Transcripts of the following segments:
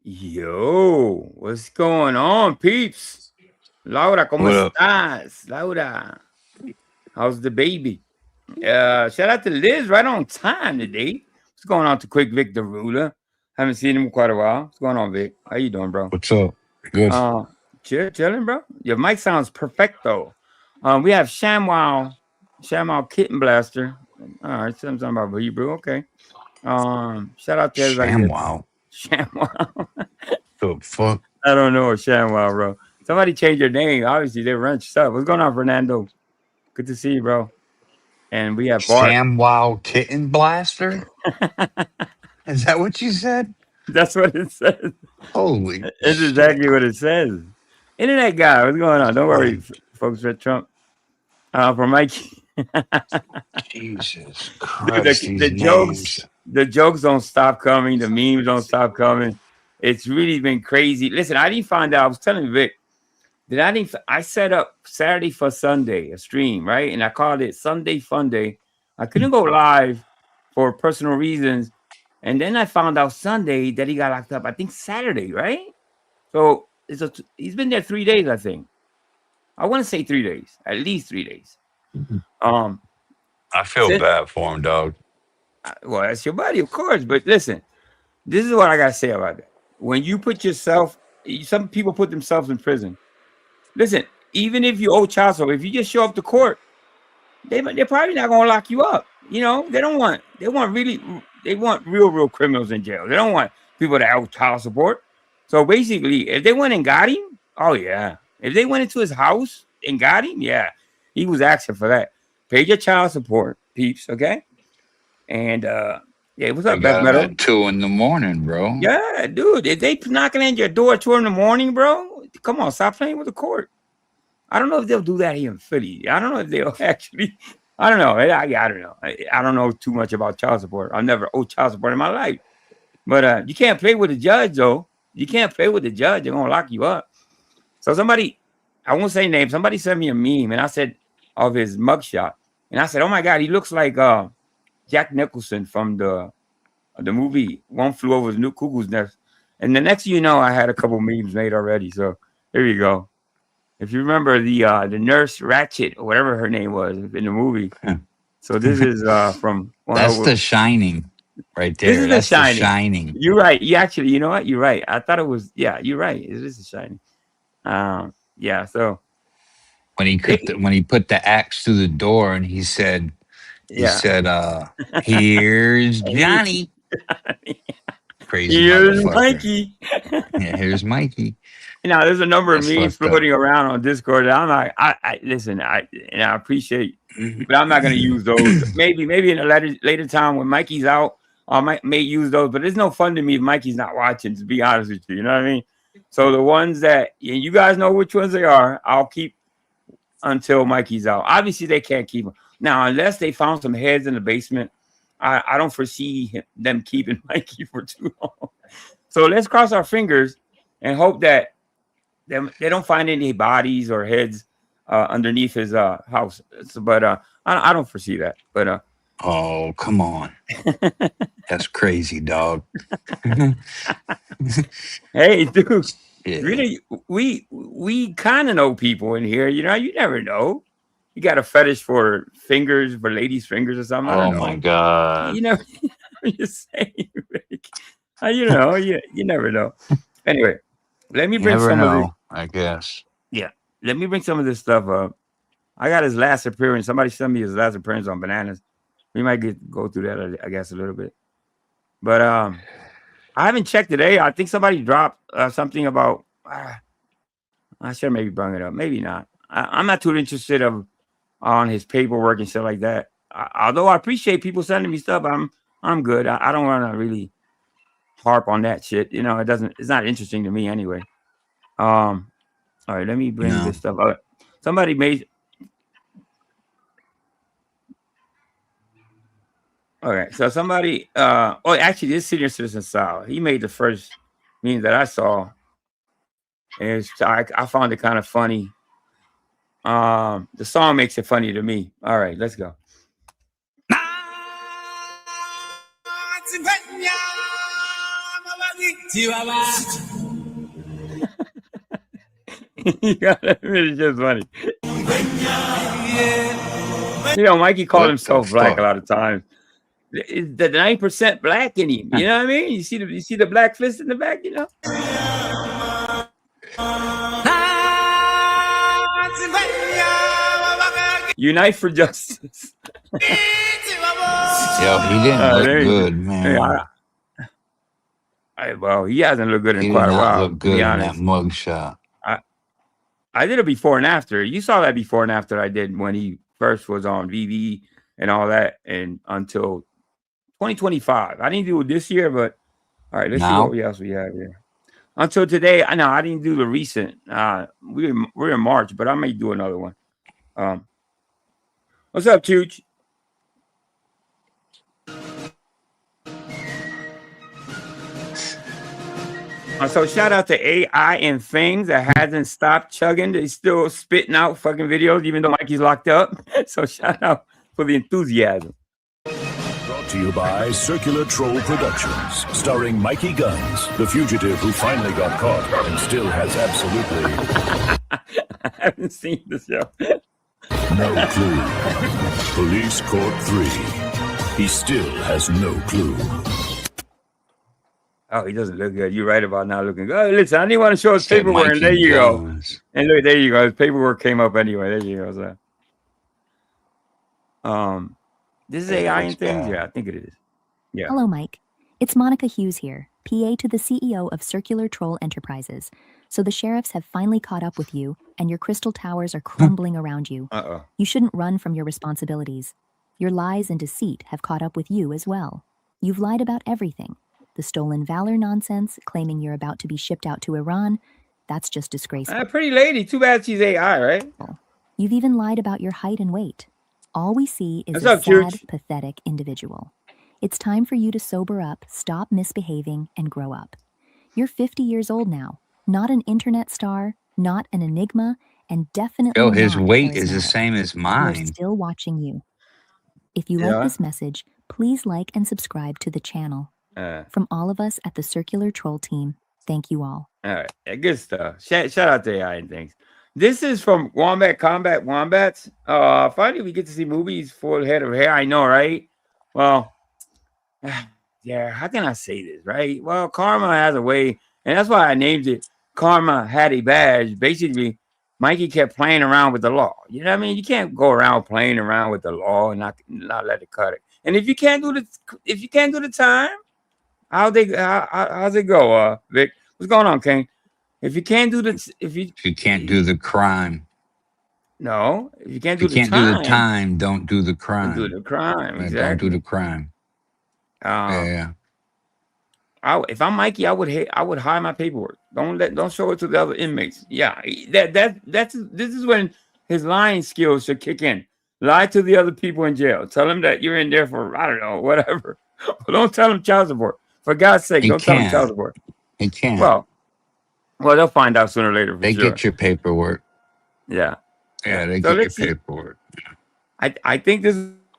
Yo, what's going on, peeps? Laura, ¿cómo What up? estás? Laura, how's the baby? Shout out to Liz, right on time today. What's going on to Quick Vic the Ruler? Haven't seen him in quite a while. What's going on, Vic? How you doing, bro? What's up? Good. Chilling, bro. Your mic sounds perfecto. We have Shamwow Kitten Blaster. All right, something about Hebrew. Okay. Shout out to everybody. Shamwow. The fuck? I don't know, Shamwow, bro. Somebody changed your name. Obviously, they run stuff. What's going on, Fernando? Good to see you, bro. And we have Bart. Shamwow Kitten Blaster? Is that what you said? That's what it says. Holy It's shit. exactly what it says. Internet guy, what's going on? Don't worry, Um, folks. With Trump, for Mikey. Jesus Dude, Christ, these names. the jokes don't stop coming. The memes don't stop coming. It's really been crazy. Listen, I didn't find out. I was telling Vic that I set up Saturday for Sunday a stream, right? And I called it Sunday Fun Day. I couldn't go live for personal reasons, and then I found out Sunday that he got locked up. I think Saturday, right? So he's been there 3 days, I think. I want to say 3 days, at least 3 days. Um, I feel since, bad for him, dog. well, that's your buddy, of course. But listen, this is what I gotta say about that. When you put yourself, some people put themselves in prison. Listen, even if you owe child support, if you just show up to court, they're probably not gonna lock you up. You know, they want real criminals in jail. They don't want people that owe child support. So basically, if they went and got him, oh yeah. If they went into his house and got him, yeah, he was asking for that. Pay your child support, peeps, okay? And yeah, what's They up, Beth got him Meadow? at 2 in the morning, bro. Yeah, dude. If they knocking at your door at 2 in the morning, bro, come on, stop playing with the court. I don't know if they'll do that here in Philly. I don't know if they'll actually. I don't know. I don't know. I don't know too much about child support. I've never owed child support in my life. But you can't play with the judge, though. You can't play with the judge. They're gonna lock you up. So somebody, I won't say names. Somebody sent me a meme, and I said of his mugshot, and I said, "Oh my God, he looks like Jack Nicholson from the movie One Flew Over the Cuckoo's Nest." And the next thing you know, I had a couple memes made already. So here you go. If you remember the nurse Ratchet or whatever her name was in the movie. So this is from one That's over. The Shining right This there. is The That's The Shining. Shining. You're right. You know what? You're right. I thought it was. Yeah, you're right. It is The Shining. Yeah. So When he put the axe through the door and he said, yeah. here's Johnny. Crazy Here's motherfucker. Mikey. Yeah, here's Mikey. Now there's a number of That's memes fucked up. floating around on Discord. I'm like, I listen. I appreciate, but I'm not gonna use those. Maybe in a later time when Mikey's out, I may use those. But it's no fun to me if Mikey's not watching. To be honest with you, you know what I mean. So the ones that you guys know which ones they are, I'll keep until Mikey's out. Obviously, they can't keep them now unless they found some heads in the basement. I don't foresee them keeping Mikey for too long. So let's cross our fingers and hope that they don't find any bodies or heads underneath his house. But I don't foresee that. But Oh, come on. That's crazy, dog. hey, dude, Yeah. really, we kind of know people in here. You know, you never know. You got a fetish for fingers, for ladies' fingers or something. I don't know. my God. You never. I'm just saying, Rick. You know, you never know. Anyway, let me You bring never some of this. know, I guess. Yeah, let me bring some of this stuff up. I got his last appearance. Somebody sent me his last appearance on Bananas. We might go through that, I guess, a little bit. But I haven't checked today. I think somebody dropped something about. I should maybe bring it up. Maybe not. I'm not too interested on his paperwork and stuff like that. Although I appreciate people sending me stuff, I'm good. I don't want to really harp on that shit. You know, it's not interesting to me anyway. All right, let me bring this stuff up. Somebody made. All right, so somebody. Actually, this senior citizen Sal, he made the first meme that I saw. And I found it kind of funny. The song makes it funny to me. All right, let's go. It's just funny. You know, Mikey called himself black a lot of times. The 9% black in him. You know what I mean? You see the black fist in the back. You know. Unite for justice. Yo, he didn't look good, man. Well, he hasn't looked good in He quite did a not while. look good in that mugshot. I did a before and after. You saw that before and after I did when he first was on VV and all that, and until 2025. I didn't do it this year, but all right, let's see Now, what else we have here. Until today, I know I didn't do the recent. We're in March, but I may do another one. What's up, Chooch? So shout out to AI and Things that hasn't stopped chugging. They still spitting out fucking videos, even though Mikey's locked up. So shout out for the enthusiasm. Brought to you by Circular Troll Productions, starring Mikey Guns, the fugitive who finally got caught and still has absolutely I haven't seen this show. no clue. Police Court 3. He still has no clue. Oh, he doesn't look good. You're right about not looking good. Oh, listen, I didn't want to show his said paperwork, and there Mikey you go. Guns. And look, there you go. His paperwork came up anyway. There you go. So. This is AI and Things? Yeah, I think it is. Yeah. Hello, Mike. It's Monica Hughes here, PA to the CEO of Circular Troll Enterprises. So the sheriffs have finally caught up with you, and your crystal towers are crumbling around you. You shouldn't run from your responsibilities. Your lies and deceit have caught up with you as well. You've lied about everything. The stolen valor nonsense, claiming you're about to be shipped out to Iran, that's just disgraceful. Pretty lady. Too bad she's AI, right? You've even lied about your height and weight. All we see is What's a up, sad, Chooch? pathetic individual. It's time for you to sober up, stop misbehaving, and grow up. You're 50 years old now, not an internet star, not an enigma, and definitely Phil, his not weight is the charismatic. same as We're mine. still watching you. If you Yeah. like this message, please like and subscribe to the channel. From all of us at the Circular Troll team, thank you all. All right. Yeah, good stuff. Shout out to AI and Things. This is from Wombat Combat Wombats. Finally, we get to see movies full head of hair. I know, right? Well, yeah, how can I say this, right? Well, Karma has a way, and that's why I named it Karma Had a Badge. Basically, Mikey kept playing around with the law. You know what I mean? You can't go around playing around with the law and not let it cut it. And if you can't do the time, how's it go, Vic? What's going on, Kane? If you can't do the If you can't do the crime, if you can't if do you the can't do the time, time, don't do the crime. do the crime. Don't Exactly. do the crime. Yeah. If I'm Mikey, I would hide my paperwork. Don't show it to the other inmates. Yeah, this is when his lying skills should kick in. Lie to the other people in jail. Tell them that you're in there for, I don't know, whatever. But don't tell them child support. For God's sake, don't tell them child support. He can't. Well, they'll find out sooner or later. They get your paperwork. Yeah. Yeah, they So get your let's see. paperwork. I think this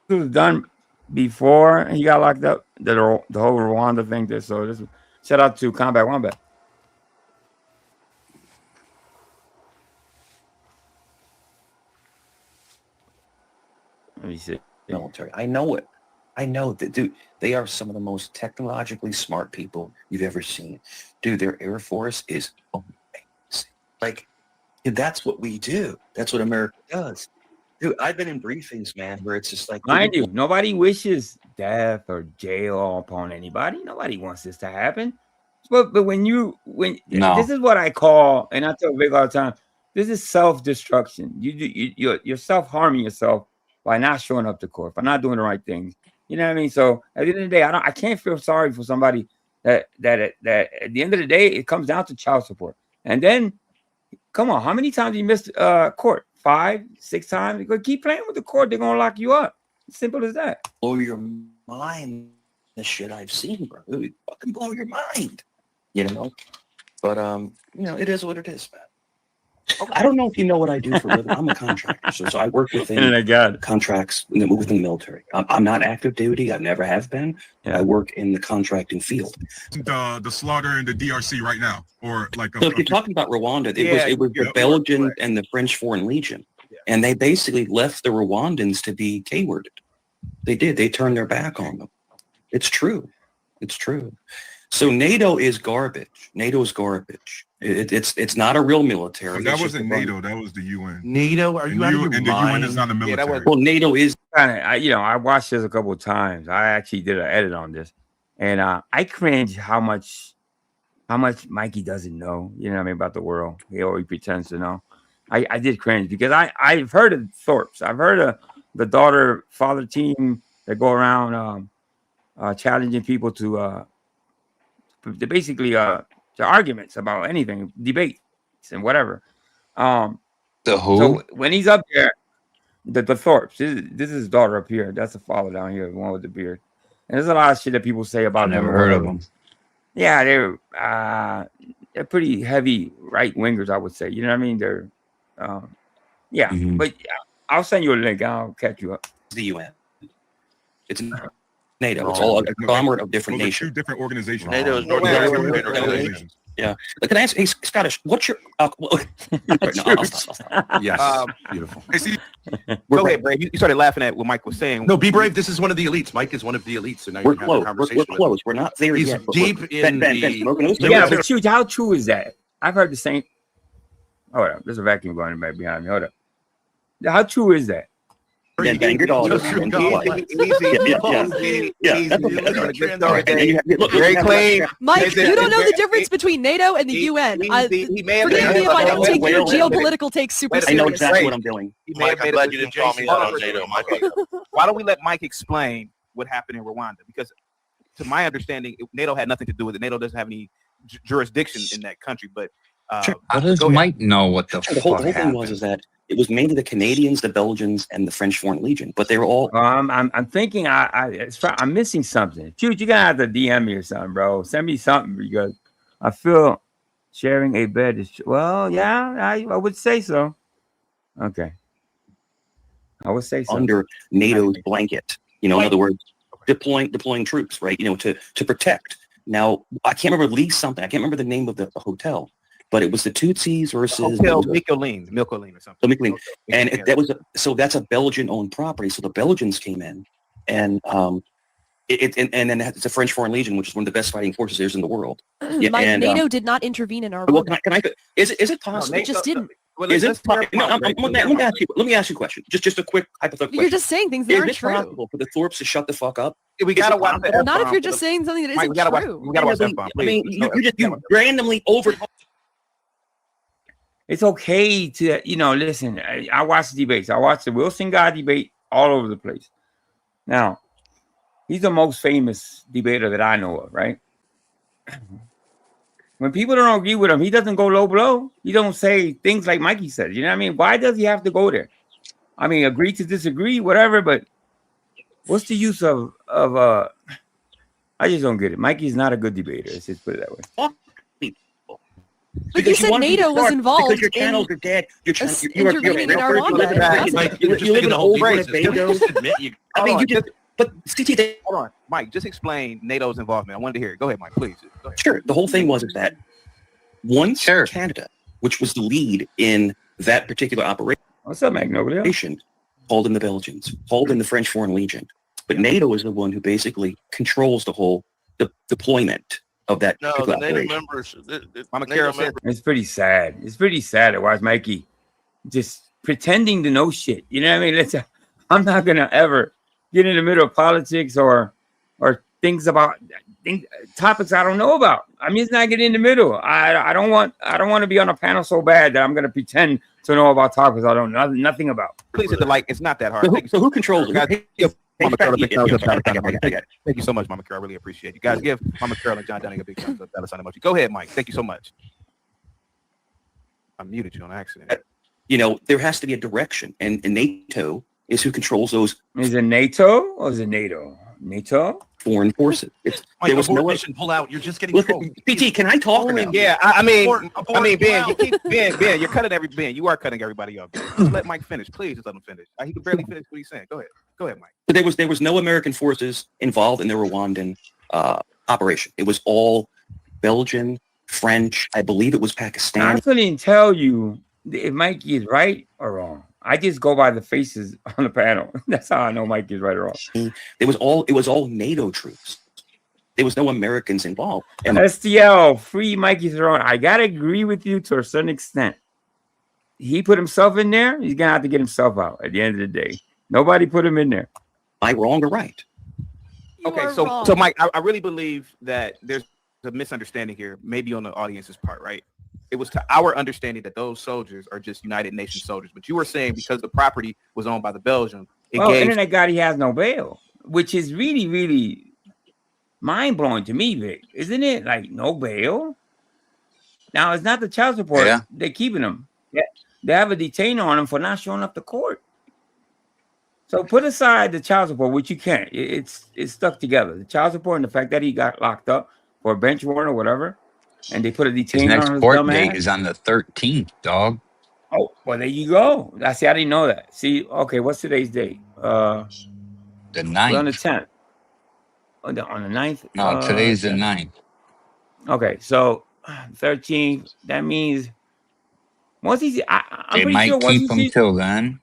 was done before he got locked up. The whole Rwanda thing. So this shout out to Combat Wombat. Let me see. Military. I know it. I know that, dude. They are some of the most technologically smart people you've ever seen. Dude, their Air Force is amazing. Like, that's what we do. That's what America does. Dude, I've been in briefings, man, where it's just like, Mind you, nobody wishes death or jail upon anybody. Nobody wants this to happen. But No. this is what I call, and I tell Vic all the time, this is self-destruction. You're self-harming yourself by not showing up to court, by not doing the right things. You know what I mean? So at the end of the day, I can't feel sorry for somebody that at the end of the day, it comes down to child support. And then, come on, how many times you missed court? 5, 6 times? You go keep playing with the court, they're gonna lock you up. Simple as that. blow your mind. The shit I've seen, bro. It would fucking blow your mind. You know? But it is what it is, man. I don't know if you know what I do for a living. I'm a contractor, so I work within contracts within the military. I'm not active duty. I never have been. Yeah. I work in the contracting field. The slaughter in the DRC right now, or like. So if you're talking about Rwanda, it was the Belgian and the French Foreign Legion, and they basically left the Rwandans to be K-worded. They did. They turned their back on them. It's true. It's true. So NATO is garbage. NATO is garbage. It's not a real military. That wasn't NATO. That was the UN. NATO? Are you out of your and mind? the UN is not a military. Well, NATO is. I watched this a couple of times. I actually did an edit on this, and I cringe how much Mikey doesn't know. You know what I mean about the world. He always pretends to know. I did cringe because I've heard of Thorpes. I've heard of the daughter-father team that go around challenging people to basically to arguments about anything, debates and whatever. The who? So when he's up there, the Thorpes, this is his daughter up here. That's the father down here, the one with the beard. And there's a lot of shit that people say about I've them. never heard of them. Yeah, they're pretty heavy right wingers, I would say. You know what I mean? They're yeah, but I'll send you a link. I'll catch you up. The UN. It's NATO. It's all a conglomerate of different Those are nations. two different organizations. NATO is Two different organizations. Yeah. But can I ask, hey, Scottish, what's your... no, I'll stop. Yes. Beautiful. Hey, see, Go ahead, Brave. You started laughing at what Mike was saying. No, be brave. This is one of the elites. Mike is one of the elites, and now We're you're having a close. conversation. We're close. We're not there He's yet. but deep in Ben, the. smoking those Yeah, cigarettes. but how true is that? I've heard the same. Hold up, there's a vacuum going back behind me. Hold up. How true is that? Then bang your dog. And do what? Very clean. Mike, you don't know the difference between NATO and the UN. Forgive me if I don't take your geopolitical takes super I know serious. exactly what I'm doing. Mike, I'm glad you didn't call me out on NATO, Mike. Why don't we let Mike explain what happened in Rwanda? Because to my understanding, NATO had nothing to do with it. NATO doesn't have any jurisdiction in that country. But how does Mike know what the The whole fuck thing happened? was is that it was mainly the Canadians, the Belgians, and the French Foreign Legion, but they were all. I'm thinking I'm missing something. Shoot, you gotta have to DM me or something, bro. Send me something because I feel sharing a bed is well, yeah, I would say so. Okay, I would say so. Under NATO's blanket, in other words, deploying troops, right? To protect. Now, I can't remember something. I can't remember the name of the hotel, but it was the Tutsis versus Hotel Mikoline or something. Mikoline. And that was so that's a Belgian-owned property. So the Belgians came in, and then it's a French Foreign Legion, which is one of the best fighting forces there is in the world. Yeah, Mike, and, NATO did not intervene in our Well, war. is it possible? It just didn't. Is it possible? Let me ask you a question. Just a quick hypothetical You're question. just saying things that Is aren't it true. possible for the Thorpes to shut the fuck up? We gotta watch the Not if you're just saying something that isn't true. We gotta watch that bomb. I mean, you randomly over. It's okay to, listen, I watch the debates. I watch the Wilson guy debate all over the place. Now, he's the most famous debater that I know of, right? When people don't agree with him, he doesn't go low blow. He don't say things like Mikey said. You know what I mean? Why does he have to go there? I mean, agree to disagree, whatever, but what's the use of I just don't get it. Mikey's not a good debater. Let's just put it that way. But you said NATO was involved because your channels are dead. intervening in Rwanda. You're just thinking the whole I mean, you just. But CT, hold on, Mike. Just explain NATO's involvement. I wanted to hear it. Go ahead, Mike. Please. Go ahead. Sure. The whole thing was that once Canada, which was the lead in that particular operation, what's up, Magnolia? called in the Belgians, called in the French Foreign Legion, but NATO is the one who basically controls the whole deployment of that. No, the NATO members. Mama Carol said it's pretty sad. It's pretty sad to watch Mikey just pretending to know shit. You know what I mean? I'm not gonna ever get in the middle of politics or things about topics I don't know about. I'm just not getting in the middle. I don't want to be on a panel so bad that I'm gonna pretend to know about topics I don't know nothing about. Please hit the like. It's not that hard. So who controls it? Thank you so much, Mama Carol. I really appreciate it. You guys give Mama Carol and John Dunning a big thumbs up. Dollar sign emoji. Go ahead, Mike. Thank you so much. I muted you on accident. There has to be a direction, and NATO is who controls those. Is it NATO or is it NATO? NATO? Foreign forces. There was no mission pull out. You're just getting. PT, can I talk now? Yeah, I mean, Ben, you keep Ben, you're cutting you are cutting everybody off. Just let Mike finish, please. Just let him finish. He can barely finish what he's saying. Go ahead, Mike. But there was no American forces involved in the Rwandan operation. It was all Belgian, French. I believe it was Pakistan. I couldn't tell you if Mikey is right or wrong. I just go by the faces on the panel. That's how I know Mike is right or wrong. It was all NATO troops. There was no Americans involved. And STL, free Mikey Throne. I gotta agree with you to a certain extent. He put himself in there. He's gonna have to get himself out at the end of the day. Nobody put him in there. Am I wrong or right? Okay, so Mike, I really believe that there's a misunderstanding here, maybe on the audience's part, right? It was to our understanding that those soldiers are just United Nations soldiers. But you were saying because the property was owned by the Belgians, Internet God, he has no bail, which is really, really mind blowing to me, Vic, isn't it? Like no bail. Now it's not the child support. Yeah. They're keeping them. Yeah, they have a detainer on them for not showing up to court. So put aside the child support, which you can't. It's stuck together. The child support and the fact that he got locked up for a bench warrant or whatever, and they put a His detainer next on his court dumb date ass. is on the 13th, dog. Oh, well, there you go. I see. I didn't know that. See, okay, what's today's date? The We're 9th. on the 10th. On the 9th? No, today's the 10th. 9th. Okay, so 13th. That means once he's, I'm They pretty might sure once keep him he's, till then,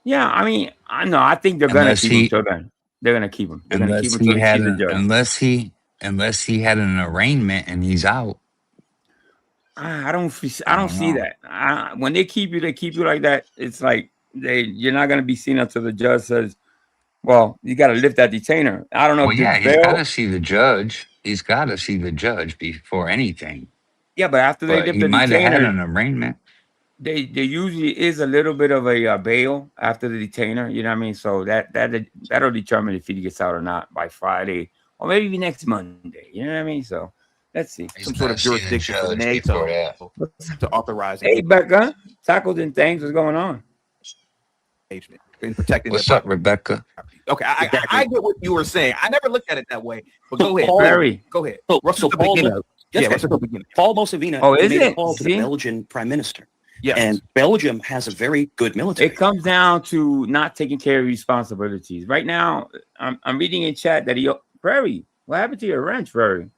yeah. I mean, I know. I think they're gonna unless keep him he till then. They're gonna keep him. They're gonna keep unless him till he they had see the judge. unless he had an arraignment and he's out. I don't see know. that. When they keep you like that. It's like you're not gonna be seen until the judge says, "Well, you got to lift that detainer." I don't know Well, if yeah, it's he's got bail. to see the judge. He's got to see the judge before anything. Yeah, but after they But lift he the might have had detainer, an arraignment. there usually is a little bit of a bail after the detainer. You know what I mean? So that'll determine if he gets out or not by Friday or maybe next Monday. You know what I mean? So let's see. He's Some sort of gotta see the jurisdiction for judge before NATO that. to authorize Hey, Becca, tacos and things. What's going on? engagement in protecting. What's up, Rebecca? Okay, I get what you were saying. I never looked at it that way. But go ahead. Larry. Go ahead. So Russell Paul, beginning. yes, Russell the beginning. Paul Mosavina made a call to the Belgian prime minister. Yes. And Belgium has a very good military. It comes down to not taking care of responsibilities. Right now, I'm reading in chat that Prairie, what happened to your ranch, Prairie?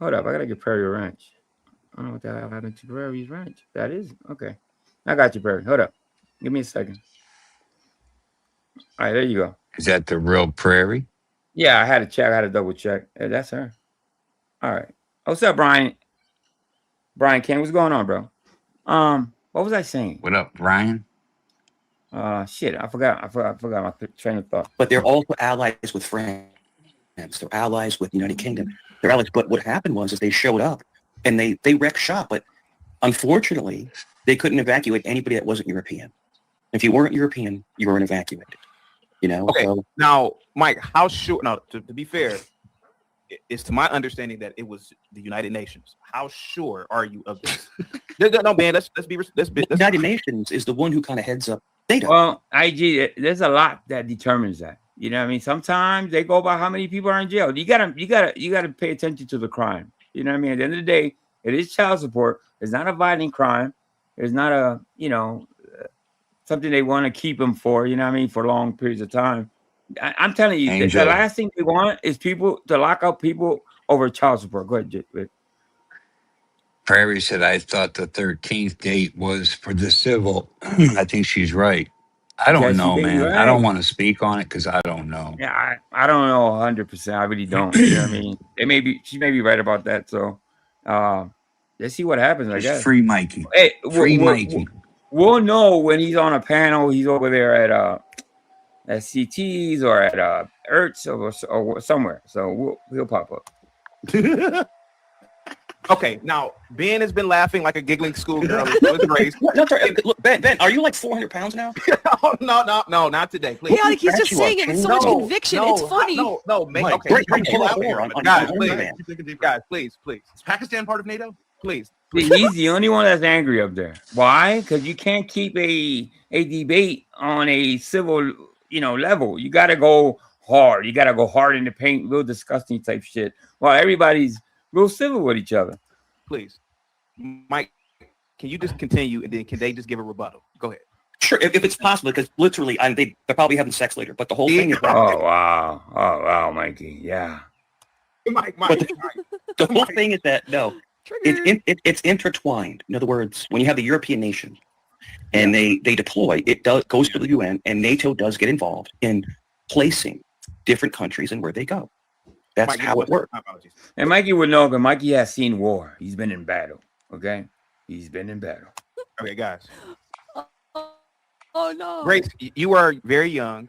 Hold up, I gotta get Prairie a ranch. I don't know what the hell happened to Prairie's ranch. That is okay. I got you, Prairie. Hold up. Give me a second. All right, there you go. Is that the real Prairie? Yeah, I had to check. I had to double check. Yeah, that's her. All right. What's up, Brian? Brian Ken, what's going on, bro? What was I saying? What up, Brian? Shit, I forgot my train of thought. But they're also allies with France. They're allies with the United Kingdom. They're allies. But what happened was they showed up and they wrecked shop. But unfortunately, they couldn't evacuate anybody that wasn't European. If you weren't European, you weren't evacuated. You know. Okay. So, now, Mike, how sure? Now, to be fair, it's to my understanding that it was the United Nations. How sure are you of this? No, man. Let's be. The United Nations is the one who kind of heads up data. Well, IG, there's a lot that determines that. You know what I mean? Sometimes they go by how many people are in jail. You gotta pay attention to the crime. You know what I mean? At the end of the day, it is child support. It's not a violent crime. It's not a, something they want to keep them for, you know what I mean, for long periods of time. I'm telling you, the last thing they want is people to lock up people over child support. Go ahead, Vic. Prairie said, I thought the 13th date was for the civil. I think she's right. I don't know, man. Right. I don't want to speak on it because I don't know. Yeah, I don't know 100%. I really don't. You know what I mean? She may be right about that. So let's see what happens, I guess. Free Mikey. Hey, free Mikey. We'll know when he's on a panel. He's over there at CT's or at Ertz or somewhere. So he'll pop up. Okay, now Ben has been laughing like a giggling schoolgirl. With grace. Look, Ben, are you like 400 pounds now? Oh, no, not today. Please. Chaotic, he's just saying it with so much conviction. It's funny. No, Mike, okay. Guys, please. Is Pakistan part of NATO? Please. He's the only one that's angry up there. Why? Because you can't keep a debate on a civil, level. You got to go hard. You got to go hard in the paint, real disgusting type shit. While everybody's real civil with each other. Please, Mike, can you just continue and then can they just give a rebuttal? Go ahead. Sure, if it's possible, because literally, they're probably having sex later. But the whole thing is that. Oh wow, Mikey, yeah. Mike. The whole thing is that it's intertwined. In other words, when you have the European nation and they deploy, it goes to the UN, and NATO does get involved in placing different countries and where they go. That's how it works. And Mikey would know, because Mikey has seen war. He's been in battle. Okay, he's been in battle. Okay, guys. Oh no. Grace, you are very young.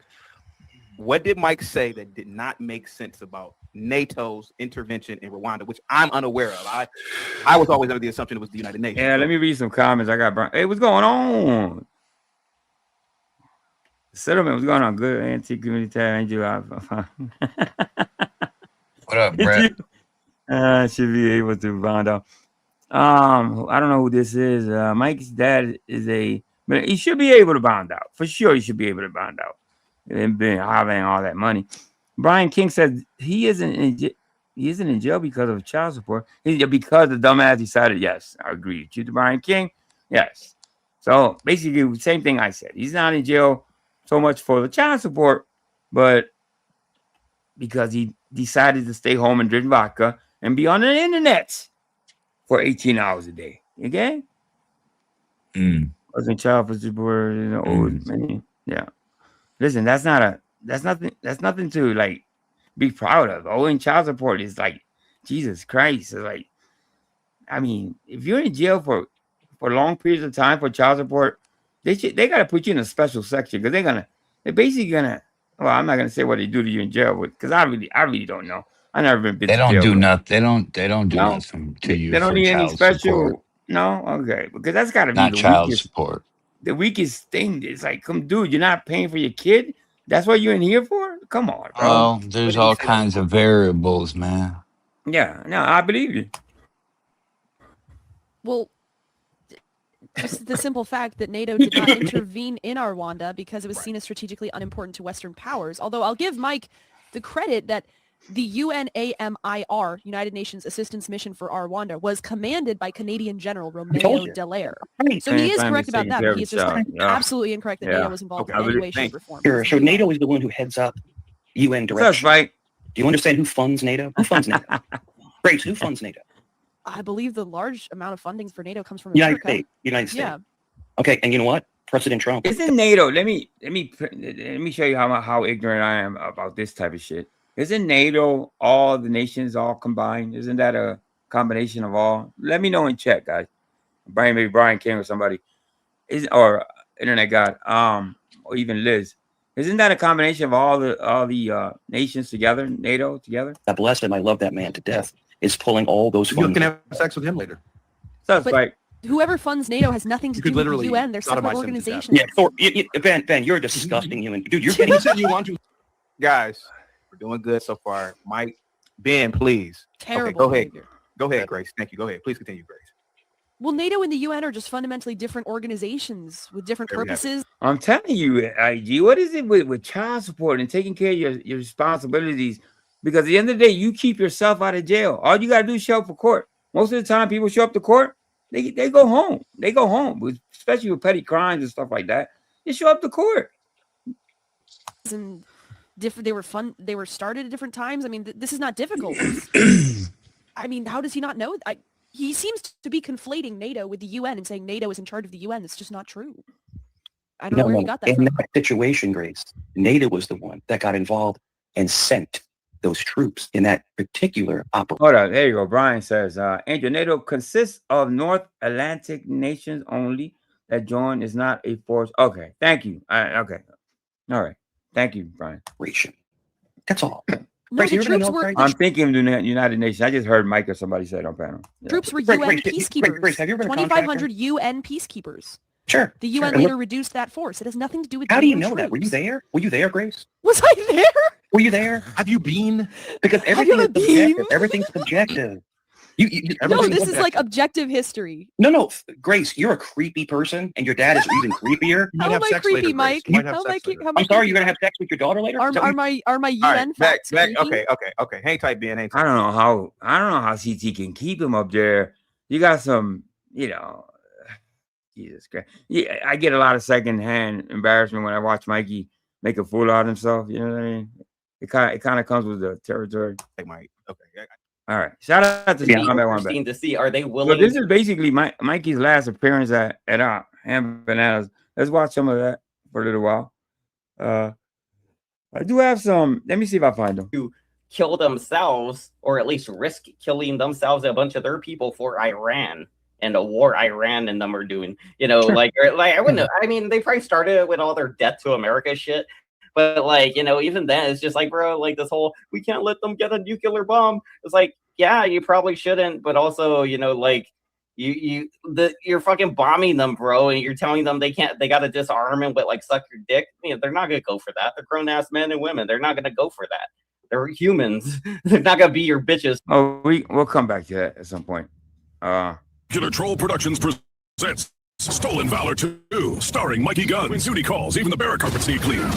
What did Mike say that did not make sense about NATO's intervention in Rwanda, which I'm unaware of? I was always under the assumption it was the United Nations. Yeah, let me read some comments. I got Brian. Hey, what's going on? Settlement was going on good. Antique community tab, Angel. What up, Brett? Should be able to bond out. I don't know who this is. Mike's dad is but he should be able to bond out for sure. He should be able to bond out and been having all that money. Brian King said he isn't in jail because of child support. Because the dumbass decided. Yes, I agree with you, Brian King. Yes. So basically, same thing I said. He's not in jail so much for the child support, but because he decided to stay home and drink vodka and be on the internet for 18 hours a day. Okay? Wasn't child support, man. Yeah. Listen, that's nothing to like be proud of. Owing child support is like Jesus Christ. It's like, I mean, if you're in jail for long periods of time for child support, they gotta put you in a special section because they're basically gonna. Well, I'm not gonna say what they do to you in jail because I really don't know. I never been. They to don't jail do with nothing. They don't do nothing to you. They don't for need any child special. support. No, okay, because that's gotta be Not the child weakest. support. The weakest thing is like, come, dude, you're not paying for your kid. That's what you're in here for. Come on, bro. Oh, there's all kinds of variables, man. Yeah, no, I believe you. Well, just the simple fact that NATO did not intervene in Rwanda because it was seen as strategically unimportant to Western powers. Although I'll give Mike the credit that the UNAMIR, United Nations Assistance Mission for Rwanda, was commanded by Canadian General Romeo Dallaire. So he is correct about that, but he is just absolutely incorrect that NATO was involved in any way, shape, or form. Sure. So NATO is the one who heads up UN direction. Right. Do you understand who funds NATO? Who funds NATO? Great. Who funds NATO? I believe the large amount of funding for NATO comes from United America. States. United States. Yeah. Okay, and you know what? President Trump. Isn't NATO? Let me show you how ignorant I am about this type of shit. Isn't NATO all the nations all combined? Isn't that a combination of all? Let me know in chat, guys. Maybe Brian King or somebody, or Internet God, or even Liz. Isn't that a combination of all the nations together, NATO together? God bless him. I love that man to death. Is pulling all those funds. You can have sex with him later. That's right. Whoever funds NATO has nothing to do with the UN. They're separate organizations. Yeah, Thor, Ben, you're a disgusting human. Dude, you're getting said you want to. Guys, we're doing good so far. Mike, Ben, please. Terrible. Okay, go ahead, Grace. Thank you. Go ahead. Please continue, Grace. Well, NATO and the UN are just fundamentally different organizations with different purposes. I'm telling you, IG, what is it with child support and taking care of your responsibilities? Because at the end of the day, you keep yourself out of jail. All you got to do is show up for court. Most of the time, people show up to court, they go home. They go home, especially with petty crimes and stuff like that. They show up to court. And they were started at different times. I mean, this is not difficult. I mean, how does he not know? He seems to be conflating NATO with the UN and saying NATO is in charge of the UN. That's just not true. I don't know where he got that from. In that situation, Grace, NATO was the one that got involved and sent those troops in that particular operation. Hold on, there you go. Brian says, Angel, NATO consists of North Atlantic nations only. That join is not a force. Okay, thank you. Okay, all right. Thank you, Brian. That's all. No, the troops were. I'm thinking of the United Nations. I just heard Mike or somebody say it on panel. Yeah. Troops were UN peacekeepers. 2,500 UN peacekeepers. Sure. The UN later reduced that force. It has nothing to do with. How do you know that? Were you there? Were you there, Grace? Was I there? Were you there? Have you been? Because everything is subjective. Everything's subjective. No, this is like objective history. No, Grace, you're a creepy person, and your dad is even creepier. How am I creepy, Mike? I'm sorry, you're gonna have sex with your daughter later. Are my UN facts? Okay. Hang tight, Ben. Hang tight. I don't know how CT can keep him up there. You got some, Jesus Christ. Yeah, I get a lot of secondhand embarrassment when I watch Mikey make a fool out of himself. You know what I mean? It kind of comes with the territory. Hey, Mike. Okay. All right. Shout out to Combat One Back. To see, are they willing? So this is basically Mikey's last appearance at Ham Bananas. Let's watch some of that for a little while. I do have some. Let me see if I find them. To kill themselves, or at least risk killing themselves and a bunch of their people for Iran and a war Iran and them are doing. Sure. like I wouldn't know. I mean, they probably started with all their death to America shit. But even then, it's just like, bro, like this whole, we can't let them get a nuclear bomb. It's like, yeah, you probably shouldn't. But also, You're fucking bombing them, bro, and you're telling them they got to disarm and like suck your dick. They're not gonna go for that. They're grown ass men and women. They're not gonna go for that. They're humans. They're not gonna be your bitches. Oh, we'll come back to that at some point. Killer Troll Productions presents Stolen Valor 2, starring Mikey Guns. When Zuni calls, even the barrack carpets need cleaned.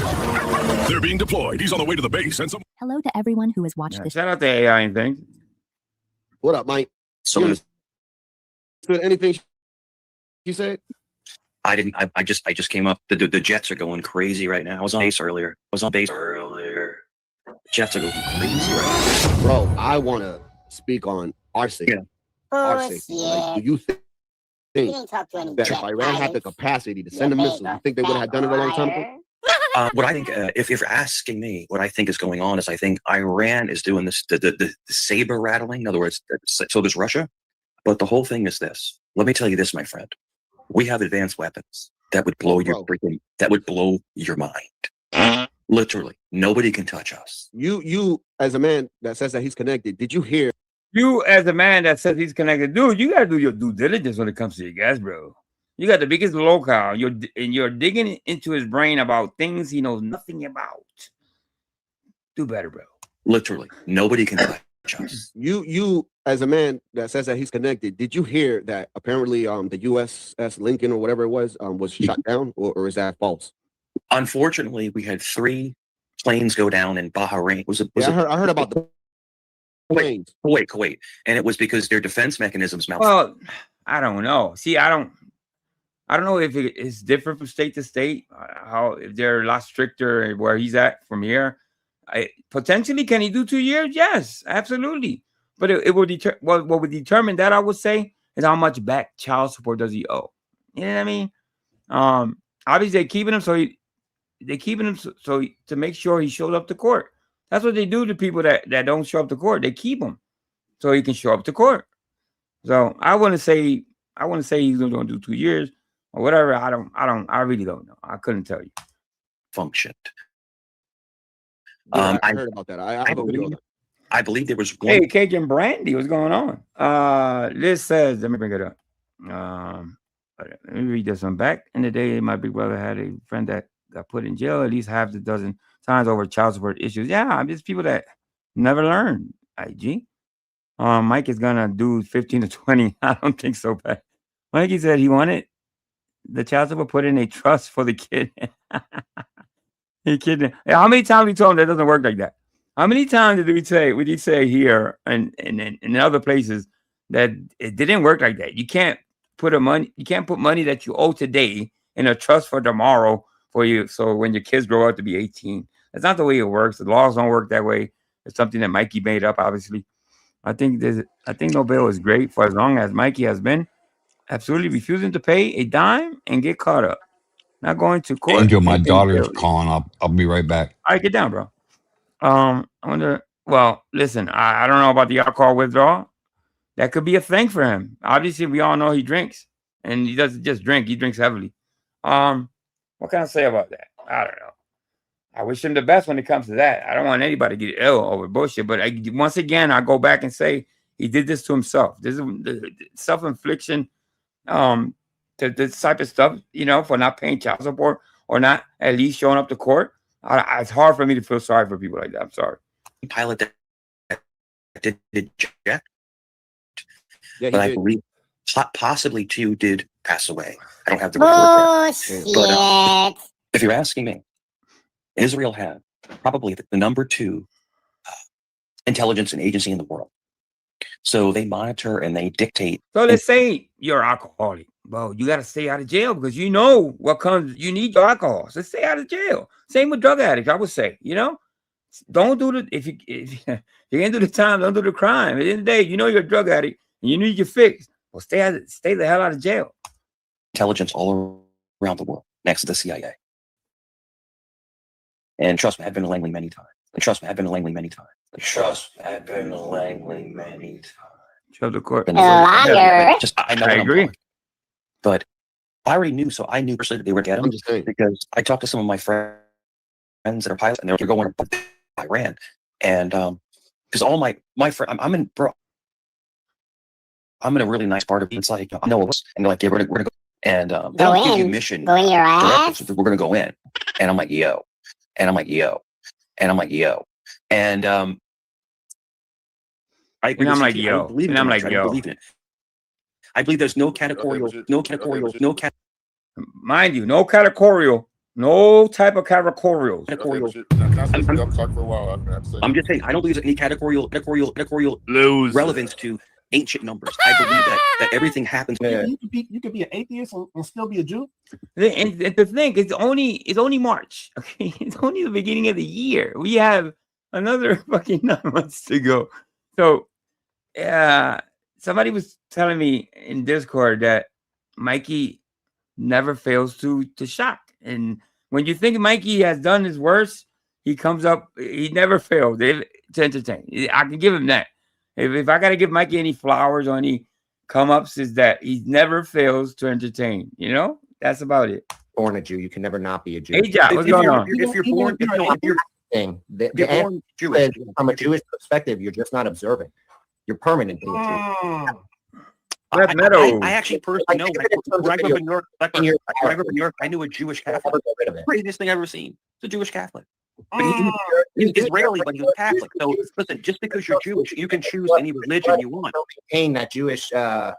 They're being deployed. He's on the way to the base, and some. Hello to everyone who has watched this. Shout out to AI and things. What up, Mike? So You understood anything she said? I didn't. I just came up. The jets are going crazy right now. I was on base earlier. Jets are going crazy right now. Bro, I want to speak on our safety. Yeah. Our safety. Like, do you think that if Iran had the capacity to send a missile, you think they would have done it a long time ago? What I think, if you're asking me, what I think is going on is I think Iran is doing this, the saber rattling. In other words, so does Russia. But the whole thing is this. Let me tell you this, my friend. We have advanced weapons that would blow your mind. Literally, nobody can touch us. You, as a man that says that he's connected, did you hear? You, as a man that says he's connected, dude, you gotta do your due diligence when it comes to your guys, bro. You got the biggest locale. You're digging into his brain about things he knows nothing about. Do better, bro. Literally, nobody can touch us. You, as a man that says that he's connected, did you hear that apparently the USS Lincoln or whatever it was shot down, or is that false? Unfortunately, we had 3 planes go down in Bahrain. I heard about the planes. Kuwait, and it was because their defense mechanisms malfunctioned. Well, I don't know. See, I don't know if it's different from state to state. If they're a lot stricter where he's at from here. Potentially, can he do 2 years? Yes, absolutely. But it will what would determine that, I would say, is how much back child support does he owe. You know what I mean? Obviously, they're keeping him to make sure he shows up to court. That's what they do to people that don't show up to court. They keep him so he can show up to court. So I wouldn't say he's going to do 2 years or whatever. I really don't know. I couldn't tell you. Functioned. Yeah, I heard about that. I believe there was one. Hey, Cake and Brandy, what's going on? Liz says, let me bring it up. Let me read this one. Back in the day, my big brother had a friend that got put in jail at least half a dozen times over child support issues. Yeah, it's people that never learn. IG. Mike is gonna do 15 to 20. I don't think so, but Mikey said he wanted the child support put in a trust for the kid. He kidding. How many times we told him that doesn't work like that? How many times would he say here and in other places that it didn't work like that? You can't put money that you owe today in a trust for tomorrow for you. So when your kids grow up to be 18, that's not the way it works. The laws don't work that way. It's something that Mikey made up, obviously. I think no bail is great for as long as Mikey has been absolutely refusing to pay a dime and get caught up. Not going to court. Angel, my daughter's calling up. I'll be right back. All right, get down, bro. Well, listen, I don't know about the alcohol withdrawal. That could be a thing for him. Obviously, we all know he drinks, and he doesn't just drink; he drinks heavily. What can I say about that? I don't know. I wish him the best when it comes to that. I don't want anybody to get ill over bullshit. But once again, I go back and say he did this to himself. This is the self-infliction. This type of stuff, for not paying child support or not at least showing up to court. It's hard for me to feel sorry for people like that. I'm sorry. Pilot that did jet. Yeah, but I believe possibly 2 did pass away. I don't have the report there. But if you're asking me, Israel had probably the number 2 intelligence and agency in the world. So they monitor and they dictate. So let's say you're alcoholic. Well, you got to stay out of jail because you know what comes. You need your alcohol. So stay out of jail. Same with drug addicts, I would say. Don't do the if you can't do the time, don't do the crime. At the end of the day, you're a drug addict and you need your fix. Well, stay the hell out of jail. Intelligence all around the world, next to the CIA. And trust me, I've been to Langley many times. Show the court. I agree. But I already knew, so I knew personally that they were getting them because I talked to some of my friends that are pilots, and they're going to Iran, and because all my friends, I'm in, bro. I'm in a really nice part of it. It's like, I know of us. And they're like, yeah, we're gonna go. And they Go don't give you in. mission Go in your ass. directives. We're gonna go in. And I'm like, yo. And I'm like, yo. And I'm like, yo. And I agree. And I'm with like, CT. I don't yo. believe And in I'm it. like, I yo. don't believe in it. I believe there's no categorical, Mind you, no categorical, no type of categorials. I'm just saying, I don't believe there's any categorical relevance to ancient numbers. I believe that everything happens. You could be an atheist and still be a Jew. And the thing, it's only March. Okay, it's only the beginning of the year. We have another fucking 9 months to go. So, somebody was telling me in Discord that Mikey never fails to shock. And when you think Mikey has done his worst, he comes up. He never fails to entertain. I can give him that. If I got to give Mikey any flowers or any come-ups, is that he never fails to entertain. You know, that's about it. Born a Jew, you can never not be a Jew. Hey, Jack, what's going on? If you're born, from a Jewish perspective, you're just not observing. You're permanently a Jew. I actually personally know when I grew up in New York, I knew a Jewish Catholic. Craziest thing I've ever seen. It's a Jewish Catholic. But he's Israeli, but he's Catholic. So listen, just because you're Jewish, you can choose any religion you want. Maintain that Jewish that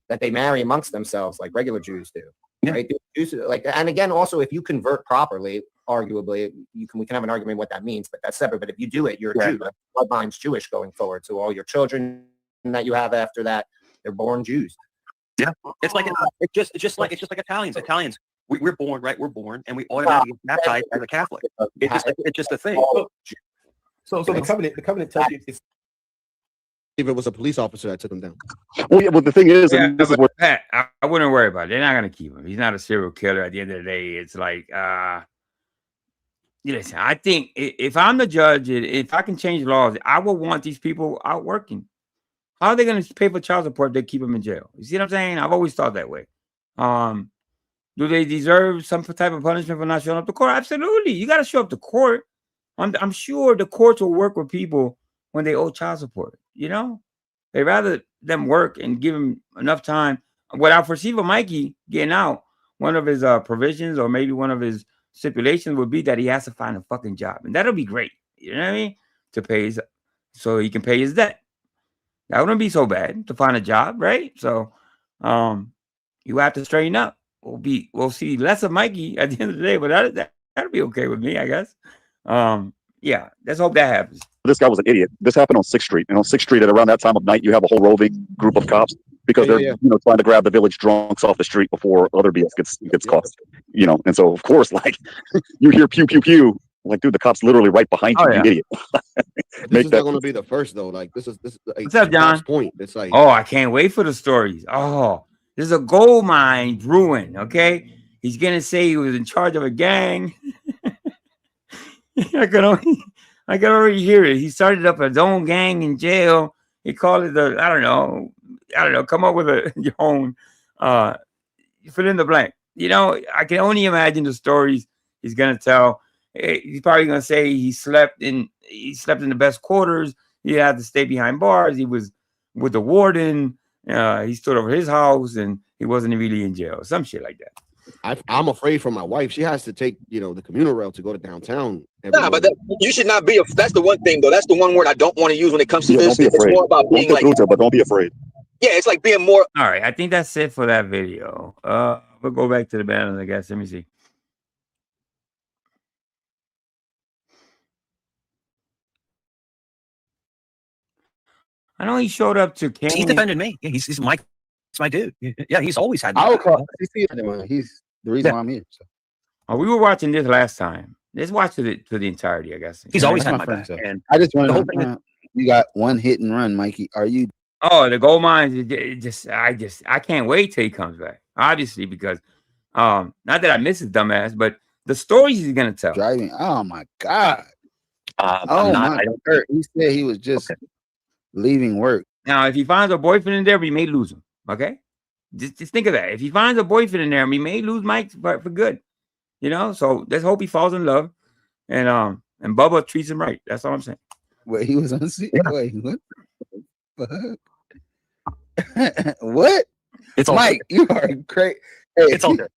they marry amongst themselves like regular Jews do. Right? Jews, like, and again, also if you convert properly, arguably, we can have an argument what that means, but that's separate. But if you do it, you're a Jew. Bloodline's Jewish going forward. So all your children that you have after that, they're born Jews. Yeah, it's just like Italians. Italians, we're born, right? We're born, and we automatically get baptized as a Catholic. It's just a thing. So the covenant tells you it's. If it was a police officer that took him down. Well, yeah, but the thing is, Yeah, and this is what Pat, I wouldn't worry about it. They're not gonna keep him. He's not a serial killer. At the end of the day, it's like, listen. I think if I'm the judge, if I can change laws, I will want these people out working. How are they going to pay for child support if they keep them in jail? You see what I'm saying? I've always thought that way. Do they deserve some type of punishment for not showing up to court? Absolutely. You got to show up to court. I'm sure the courts will work with people when they owe child support. You know, they rather them work and give them enough time. What I foresee for Mikey getting out, one of his provisions or maybe one of his stipulations would be that he has to find a fucking job, and that'll be great. You know what I mean? To pay his, so he can pay his debt. That wouldn't be so bad to find a job, right? So, you have to straighten up. We'll see less of Mikey at the end of the day, but that'll be okay with me, I guess. Yeah, let's hope that happens. this guy was an idiot. This happened on 6th Street. And on 6th Street at around that time of night, you have a whole roving group of cops because they're you know, trying to grab the village drunks off the street before other BS gets caught. You know, and so of course, like you hear pew pew pew. Like, dude, the cop's literally right behind you, you idiot. This is not going to be the first though. Like, this is like, what's up, John? Point. It's like, oh, I can't wait for the stories. Oh, this is a gold mine ruin. Okay, he's gonna say he was in charge of a gang. I can already hear it. He started up his own gang in jail. He called it the I don't know. Come up with your own. Fill in the blank. You know, I can only imagine the stories he's gonna tell. He's probably gonna say he slept in the best quarters. He had to stay behind bars. He was with the warden. He stood over his house, and he wasn't really in jail. Some shit like that. I'm afraid for my wife. She has to take, you know, the commuter rail to go to downtown. Nah, but you should not be. That's the one thing, though. That's the one word I don't want to use when it comes to this. Don't be afraid. It's more about being like, but don't be afraid. Yeah, it's like being more. All right, I think that's it for that video. We'll go back to the banners, I guess. Let me see. I know he showed up to Kane. He defended me. Yeah, he's my dude. Yeah, he's always had. He's the reason why I'm here. So. Oh, we were watching this last time. Let's watch it to the entirety, I guess. He's always had my back. And I just want to know, you got one hit and run, Mikey. Are you? Oh, the gold mines. I can't wait till he comes back. Obviously, because not that I miss his dumbass, but the stories he's gonna tell. Driving. Oh my God. I don't hurt. He said he was just leaving work. Now, if he finds a boyfriend in there, we may lose him. Okay, just think of that. If he finds a boyfriend in there, we may lose Mike for good. You know, so let's hope he falls in love, and Bubba treats him right. That's all I'm saying. Wait, he was on. Wait, what? What? It's all Mike, good. you are great. Hey, It's all good.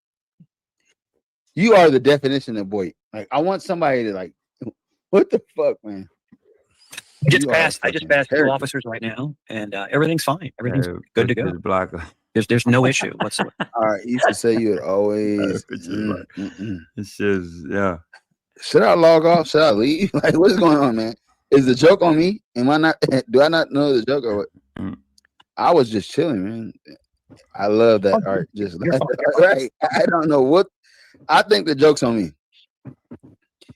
You are the definition of boy. Like, I want somebody to like, what the fuck, man? I just passed 2 officers right now, and everything's fine. Everything's good to go. There's no issue whatsoever. All right, you used to say you would always. It says, yeah. Should I log off? Should I leave? Like, what's going on, man? Is the joke on me? Am I not? Do I not know the joke or what? I was just chilling, man. I love that art. Just right. I don't know what. I think the joke's on me.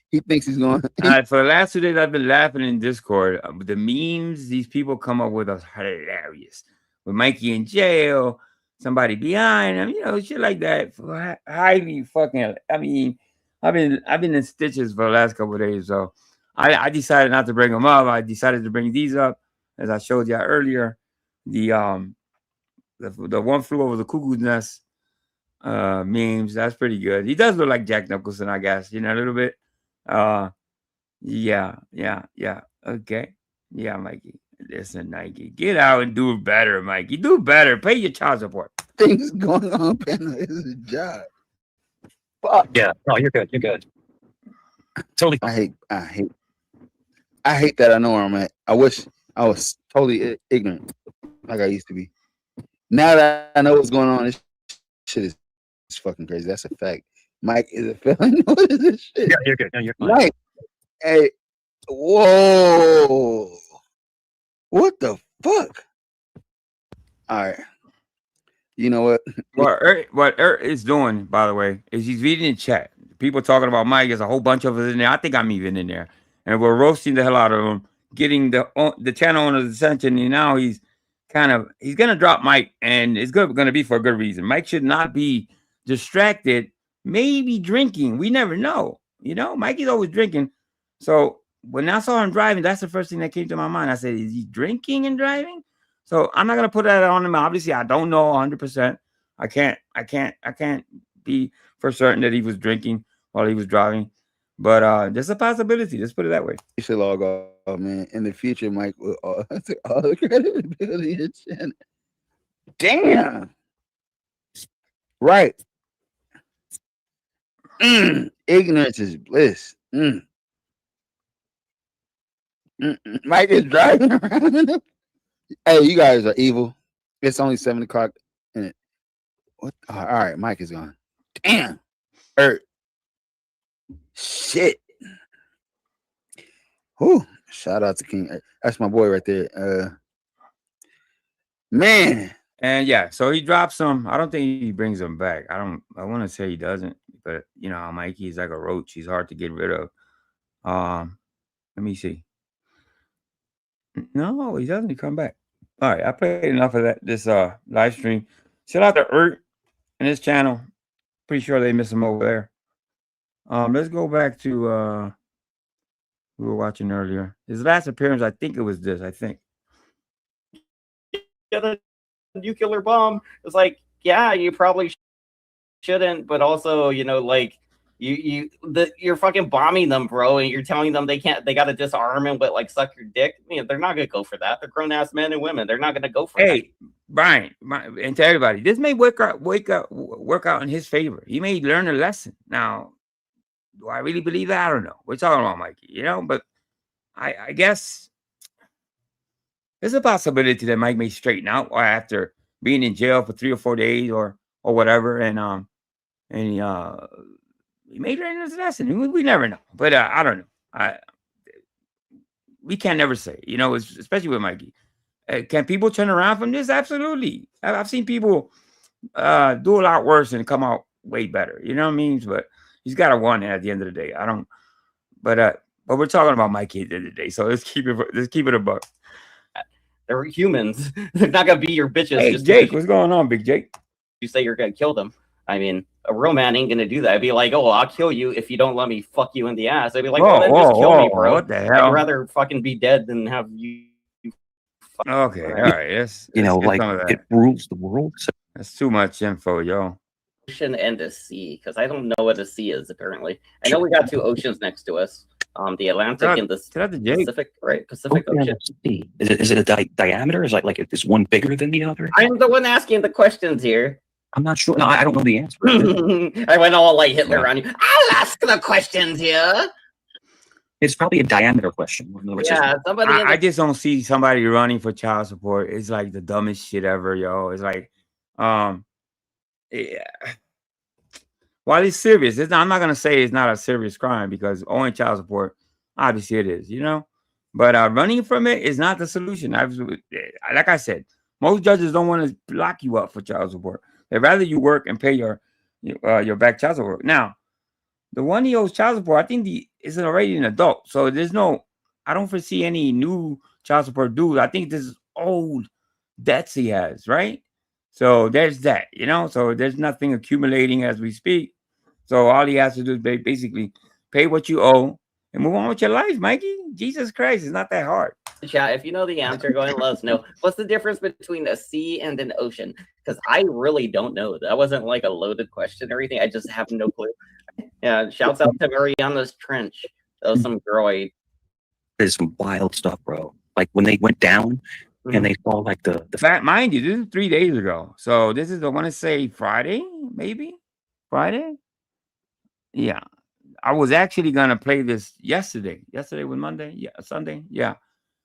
He thinks he's going. For the last 2 days, I've been laughing in Discord. The memes these people come up with are hilarious. With Mikey in jail, somebody behind him, you know, shit like that. Highly fucking. I mean, I've been in stitches for the last couple of days, so I decided not to bring them up. I decided to bring these up, as I showed you earlier. The one flew over the cuckoo's nest memes. That's pretty good. He does look like Jack Nicholson, I guess, you know, a little bit. Yeah. Okay. Yeah, Mikey. Listen, Nike. Get out and do better, Mikey. Do better. Pay your child support. Things going on, Panda. It's a job. Fuck. Yeah. No, you're good. You're good. Totally. I hate that I know where I'm at. I wish I was totally ignorant, like I used to be. Now that I know what's going on, this shit is fucking crazy. That's a fact. Mike is a felon. What is this shit? Yeah, you're good. No, you're fine. Mike, hey, whoa. What the fuck? All right. You know what? What Ert is doing, by the way, is he's reading the chat. People talking about Mike. There's a whole bunch of us in there. I think I'm even in there. And we're roasting the hell out of him, getting the channel owner's attention. And now he's going to drop Mike. And it's going to be for a good reason. Mike should not be distracted, maybe drinking. We never know. You know, Mikey's always drinking. So when I saw him driving, that's the first thing that came to my mind. I said, is he drinking and driving? So I'm not going to put that on him. Obviously, I don't know 100%. I can't be for certain that he was drinking while he was driving. But there's a possibility. Let's put it that way. You should log off, man. In the future, Mike will all the credibility and channel. Damn. Right. Ignorance is bliss. Mike is driving around. Hey, you guys are evil. It's only 7 o'clock. What? All right, Mike is gone. Damn. Shit. Whew. Shout out to King. That's my boy right there. Man. And yeah, so he drops them. I don't think he brings them back. I want to say he doesn't, but you know, Mikey is like a roach. He's hard to get rid of. Let me see. No, he doesn't come back. All right, I played enough of this live stream. Shout out to Ert and his channel. Pretty sure they miss him over there. Let's go back to we were watching earlier. His last appearance, I think it was this. I think. Yeah, the nuclear bomb. It's like, yeah, you probably shouldn't, but also, you know, like you're fucking bombing them, bro, and you're telling them they got to disarm and like suck your dick. You know, they're not gonna go for that. They're grown ass men and women. They're not gonna go for that. Hey, Brian, and to everybody, this may work out in his favor. He may learn a lesson. Now, do I really believe that? I don't know. We're talking about Mikey, you know, but I guess there's a possibility that Mike may straighten out after being in jail for 3 or 4 days or whatever, and he may learn his lesson. We never know, but I don't know. We can never say, you know, especially with Mikey. Can people turn around from this? Absolutely. I've seen people do a lot worse and come out way better. You know what I mean? But he's got to win at the end of the day. I don't. But we're talking about Mikey at the end of the day, so let's keep it a buck. They're humans. They're not gonna be your bitches. Hey, Jake, what's going on, Big Jake? You say you're gonna kill them. I mean, a real man ain't gonna do that. I'd be like, oh, I'll kill you if you don't let me fuck you in the ass. I'd be like, then just kill me, bro. What the hell? I'd rather fucking be dead than have you. Okay, all right. Yes, you know, like it rules the world. So. That's too much info, yo. Ocean and a sea, because I don't know what a sea is. Apparently, I know we got 2 oceans next to us. the Atlantic and the Pacific, right? Pacific Ocean. Is it a diameter? Is is one bigger than the other? I'm the one asking the questions here. I'm not sure. No, I don't know the answer. I went all like Hitler on you. I'll ask the questions here. It's probably a diameter question. Yeah, somebody. I just don't see somebody running for child support. It's like the dumbest shit ever, yo. It's like, yeah. While it's serious, I'm not gonna say it's not a serious crime because owing child support, obviously it is, you know. But running from it is not the solution. Like I said, most judges don't want to lock you up for child support. They'd rather you work and pay your back child support. Now, the one he owes child support, I think is already an adult, so I don't foresee any new child support due. I think this is old debts he has, right? So there's that, you know. So there's nothing accumulating as we speak. So all he has to do is basically pay what you owe and move on with your life, Mikey. Jesus Christ, it's not that hard. Chat, if you know the answer, go ahead and let us know. What's the difference between a sea and an ocean? Because I really don't know. That wasn't like a loaded question or anything. I just have no clue. Yeah, shouts out to Mariana's Trench. That was some girl. There's some wild stuff, bro. Like when they went down and they saw like the fact, mind you, this is 3 days ago. So this is, I want to say Friday, maybe Friday. Yeah, I was actually gonna play this yesterday. Yesterday was Monday. Yeah, Sunday. Yeah.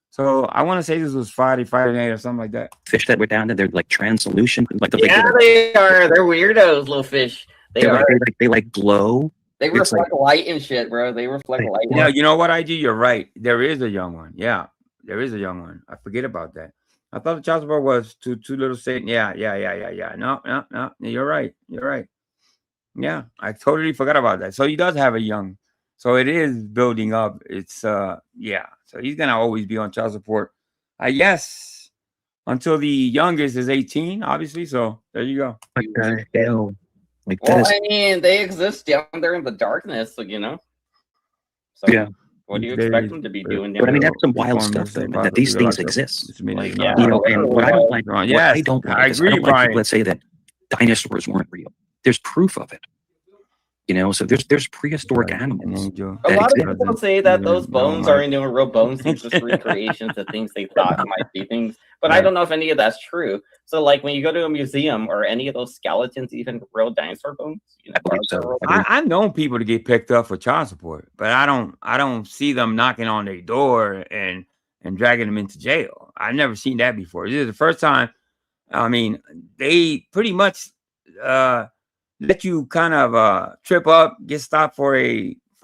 So I want to say this was Friday night or something like that. Fish that were down there, they're like translucent. Like they are. They're weirdos, little fish. They like glow. They reflect light and shit, bro. They reflect light. Yeah, you know what, IG? You're right. There is a young one. Yeah, there is a young one. I forget about that. I thought the child support was two little Satan. Yeah. No. You're right. Yeah, I totally forgot about that. So he does have a young. So it is building up. It's yeah. So he's gonna always be on child support, I guess, until the youngest is 18, obviously. So there you go. Like the hell. Like well, I mean, they exist down there in the darkness, you know. So yeah. What do you expect them to be doing? But I mean, that's some wild stuff, though, man, that these things exist. Like, you know, and what I don't like, yes, I don't like, I is agree, I don't like people that say that dinosaurs weren't real. There's proof of it. You know, so there's prehistoric animals. A lot of people say that those bones aren't even real bones; they're just recreations of things they thought might be things. But I don't know if any of that's true. So, like when you go to a museum, or any of those skeletons even real dinosaur bones? You know, I've known people to get picked up for child support, but I don't see them knocking on their door and dragging them into jail. I've never seen that before. This is the first time. I mean, they pretty much let you kind of trip up, get stopped for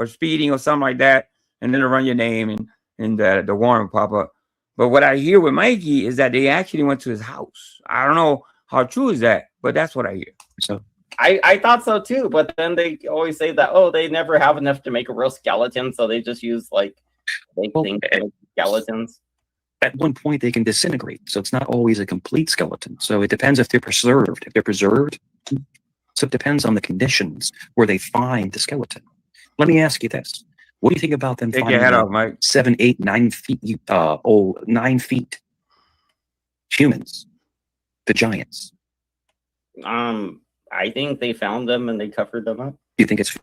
speeding or something like that, and then they'll run your name and the warrant will pop up. But what I hear with Mikey is that they actually went to his house. I don't know how true is that, but that's what I hear. So I thought so too, but then they always say that they never have enough to make a real skeleton, so they just use like skeletons. At one point they can disintegrate, so it's not always a complete skeleton. So it depends if they're preserved. If they're preserved, so it depends on the conditions where they find the skeleton. Let me ask you this: what do you think about them finding your head off, Mike. 7, 8, 9 feet, 9 feet humans, the giants? I think they found them and they covered them up. You think it's?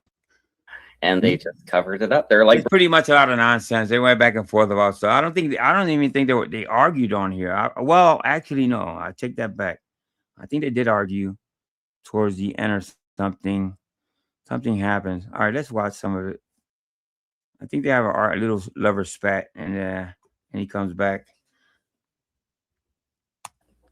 And they just covered it up. They're like, it's pretty much a lot of nonsense. They went back and forth about stuff. I don't even think they argued on here. Well, actually, no. I take that back. I think they did argue towards the end or something. Something happens. All right, let's watch some of it. I think they have a little lover spat, and he comes back.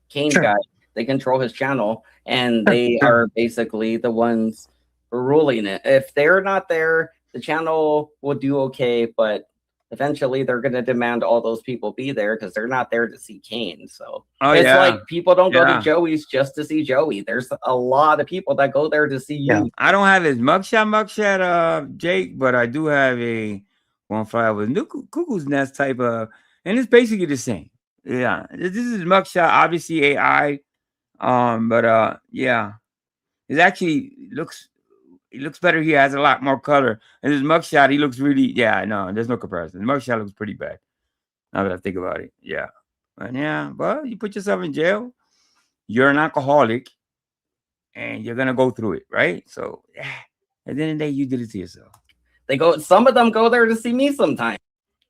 Kane's guy. They control his channel, and they are basically the ones ruling it. If they're not there, the channel will do okay, but eventually they're going to demand all those people be there because they're not there to see Kane. So it's like people don't go to Joey's just to see Joey. There's a lot of people that go there to see you. I don't have his mugshot, Jake, but I do have a one fly with new Cuckoo's Nest type of, and it's basically the same. Yeah, this is mugshot, obviously AI, but yeah, it actually looks better here. Has a lot more color, and his mugshot, he looks really, no, there's no comparison. The mugshot looks pretty bad now that I think about it. Yeah, but yeah, well, you put yourself in jail, you're an alcoholic, and you're gonna go through it, right? So yeah, at the end of the day, you did it to yourself. Some of them go there to see me sometimes.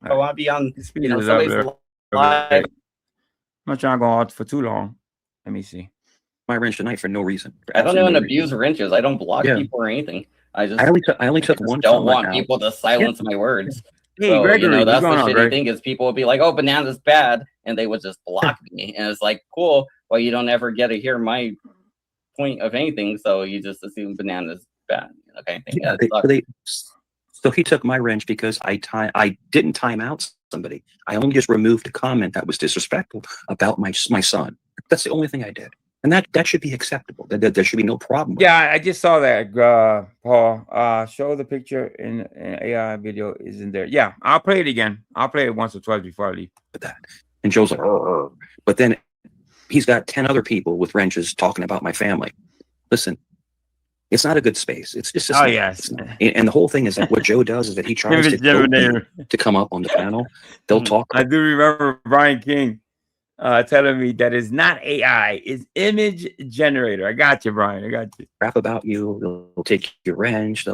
I want to be on, somebody's live. I'm not trying to go out for too long. Let me see. My wrench tonight for no reason. I don't even abuse wrenches. I don't block people or anything. I only took one. Don't want people to silence my words. Hey, so, Gregory, that's the what's going on, shitty Greg? thing is people would be like, "Oh, banana's bad," and they would just block me. And it's like, cool. Well, you don't ever get to hear my point of anything, so you just assume banana's bad. Okay. So he took my wrench because I didn't time out somebody. I only just removed a comment that was disrespectful about my son. That's the only thing I did. And that should be acceptable. There should be no problem with Yeah, I just saw that, Paul. Show the picture in AI video isn't there. Yeah, I'll play it again. I'll play it once or twice before I leave. that. And Joe's like, but then he's got 10 other people with wrenches talking about my family. Listen, it's not a good space. It's just yes. And the whole thing is that what Joe does is that he tries to come up on the panel. They'll talk. I do remember Brian King telling me that it's not AI, it's image generator. I got you, Brian. I got you. Crap about you. They'll take your wrench.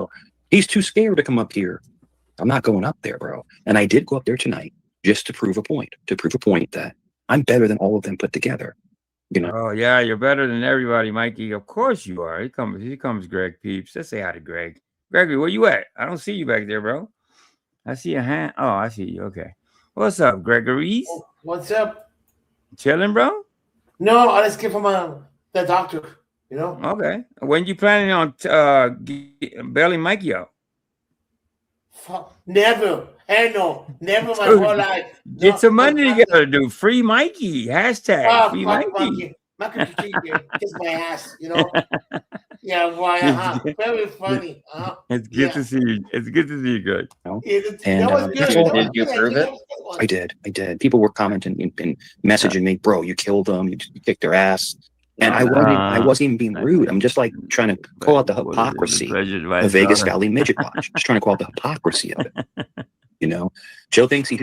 He's too scared to come up here. I'm not going up there, bro. And I did go up there tonight just to prove a point. That I'm better than all of them put together. Oh yeah, you're better than everybody, Mikey. Of course you are. Here comes Greg Peeps. Let's say hi to Greg. Gregory, where you at? I don't see you back there, bro. I see a hand. Oh, I see you. Okay. What's up, Gregory? What's up? Chilling, bro? No, I just came from the doctor, Okay. When you planning on bailing Mikey out? Never. Hell no. Never my whole life. Get some money together, dude. Free Mikey. Hashtag free Mikey. Mikey kiss my ass, Yeah, why? Very funny. It's good to see you. It's good to see you, Greg. That was good. Did you prove it? I did. People were commenting and messaging me, bro, you killed them, you kicked their ass. And I wasn't even being rude. I'm just like trying to call out the hypocrisy of Vegas Valley Midget Watch. Just trying to call out the hypocrisy of it. Joe thinks he's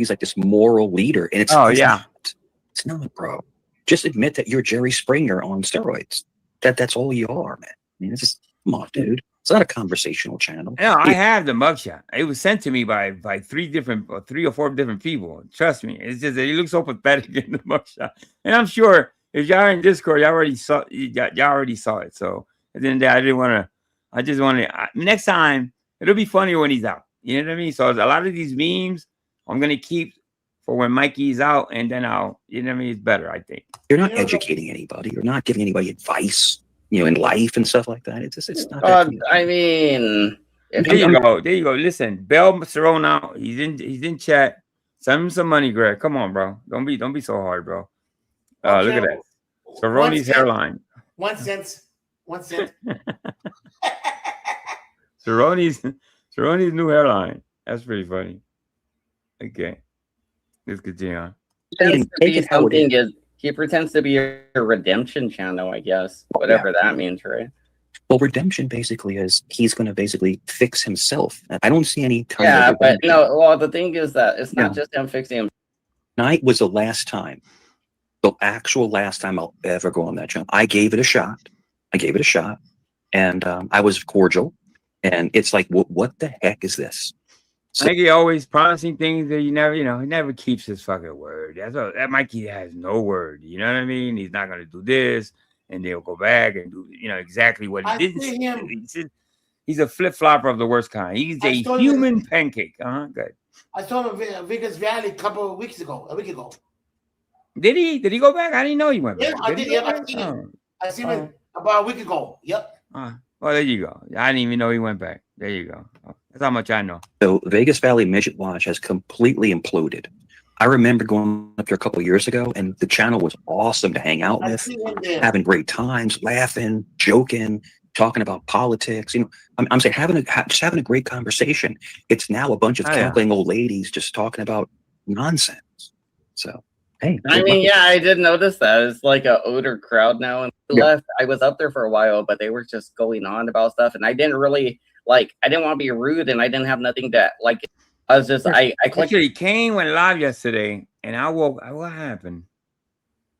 like this moral leader. And it's it's not, bro. Just admit that you're Jerry Springer on steroids. That's all you are, man. I mean, it's just, come on, dude. It's not a conversational channel. No, I have the mugshot. It was sent to me by three or four different people. Trust me. It's just that it looks so pathetic in the mugshot. And I'm sure if y'all in Discord, y'all already saw it. So at the end of the day, I just want to next time it'll be funnier when he's out. You know what I mean? So a lot of these memes I'm gonna keep for when Mikey's out, and then it's better, I think. You're not educating anybody. You're not giving anybody advice, in life and stuff like that. It's not. I mean, there you go. Listen, Bell Cerrone out. He's in chat. Send him some money, Greg. Come on, bro. Don't be so hard, bro. Look at that. Cerrone's hairline. 1 cent. 1 cent. Cerrone's new hairline. That's pretty funny. Okay. Let's continue on. He pretends to be a redemption channel, I guess. Whatever that means, right? Well, redemption basically is he's going to basically fix himself. I don't see any kind of but no. Well, the thing is that it's not just him fixing him. Tonight was the actual last time I'll ever go on that channel. I gave it a shot. And I was cordial. And it's like, what the heck is this? So, Mikey always promising things that he never keeps his fucking word. That Mikey has no word. You know what I mean? He's not gonna do this, and they'll go back and do exactly what he did. He's a flip flopper of the worst kind. He's a human pancake. Good. I saw him in Vegas Valley a week ago. Did he? Did he go back? I didn't know he went back. Yeah, I did. Yeah, I seen him about a week ago. Yep. Well, there you go. I didn't even know he went back. There you go. That's how much I know. So Vegas Valley Midget Watch has completely imploded. I remember going up there a couple of years ago, and the channel was awesome to hang out with, having great times, laughing, joking, talking about politics. I'm saying just having a great conversation. It's now a bunch of cackling old ladies just talking about nonsense. So hey, I mean, I did notice that it's like an older crowd now. And left. I was up there for a while, but they were just going on about stuff, and I didn't really I didn't want to be rude, and I didn't have nothing to I was just I actually Kane went live yesterday, and I woke. What happened?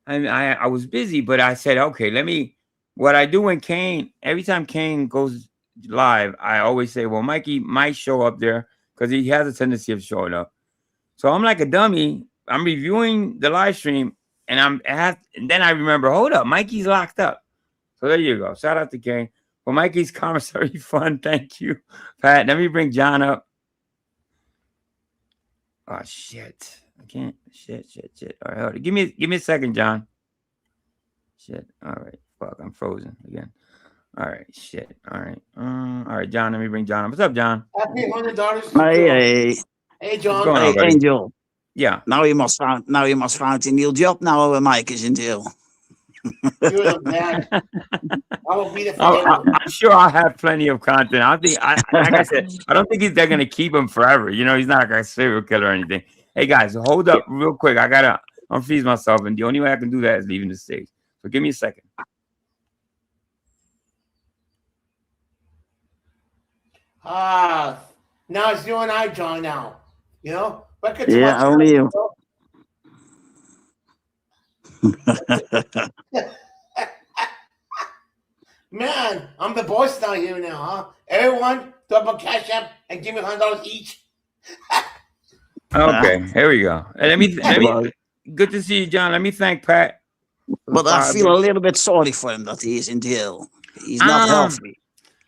I was busy, but I said, okay, what I do when Kane, every time Kane goes live, I always say, well, Mikey might show up there because he has a tendency of showing up. So I'm like a dummy. I'm reviewing the live stream, and then I remember, hold up, Mikey's locked up. So there you go. Shout out to King. Well, Mikey's commissary fun. Thank you, Pat. Let me bring John up. Oh shit. I can't. Shit. All right, hold on. Give me a second, John. Shit. All right. Fuck. I'm frozen again. All right. Shit. All right. All right, John. Let me bring John up. What's up, John? Happy $100. Hey, Hey, John. What's going on, hey, buddy? Angel. Yeah. Now you must find a new job now. Mike is in jail. You're the man. I will be the I'm sure I'll have plenty of content. Like I said, I don't think they're gonna keep him forever. You know, he's not like a serial killer or anything. Hey guys, hold up real quick. I gotta unfreeze myself, and the only way I can do that is leaving the stage. So give me a second. Now it's you and I, John. Now, you know. Yeah, only you. Man, I'm the boss down here now, huh? Everyone, drop a cash app and give me $100 each. Okay, here we go. Let me. Good to see you, John. Let me thank Pat. But I feel a little bit sorry for him that he is in jail. He's not healthy.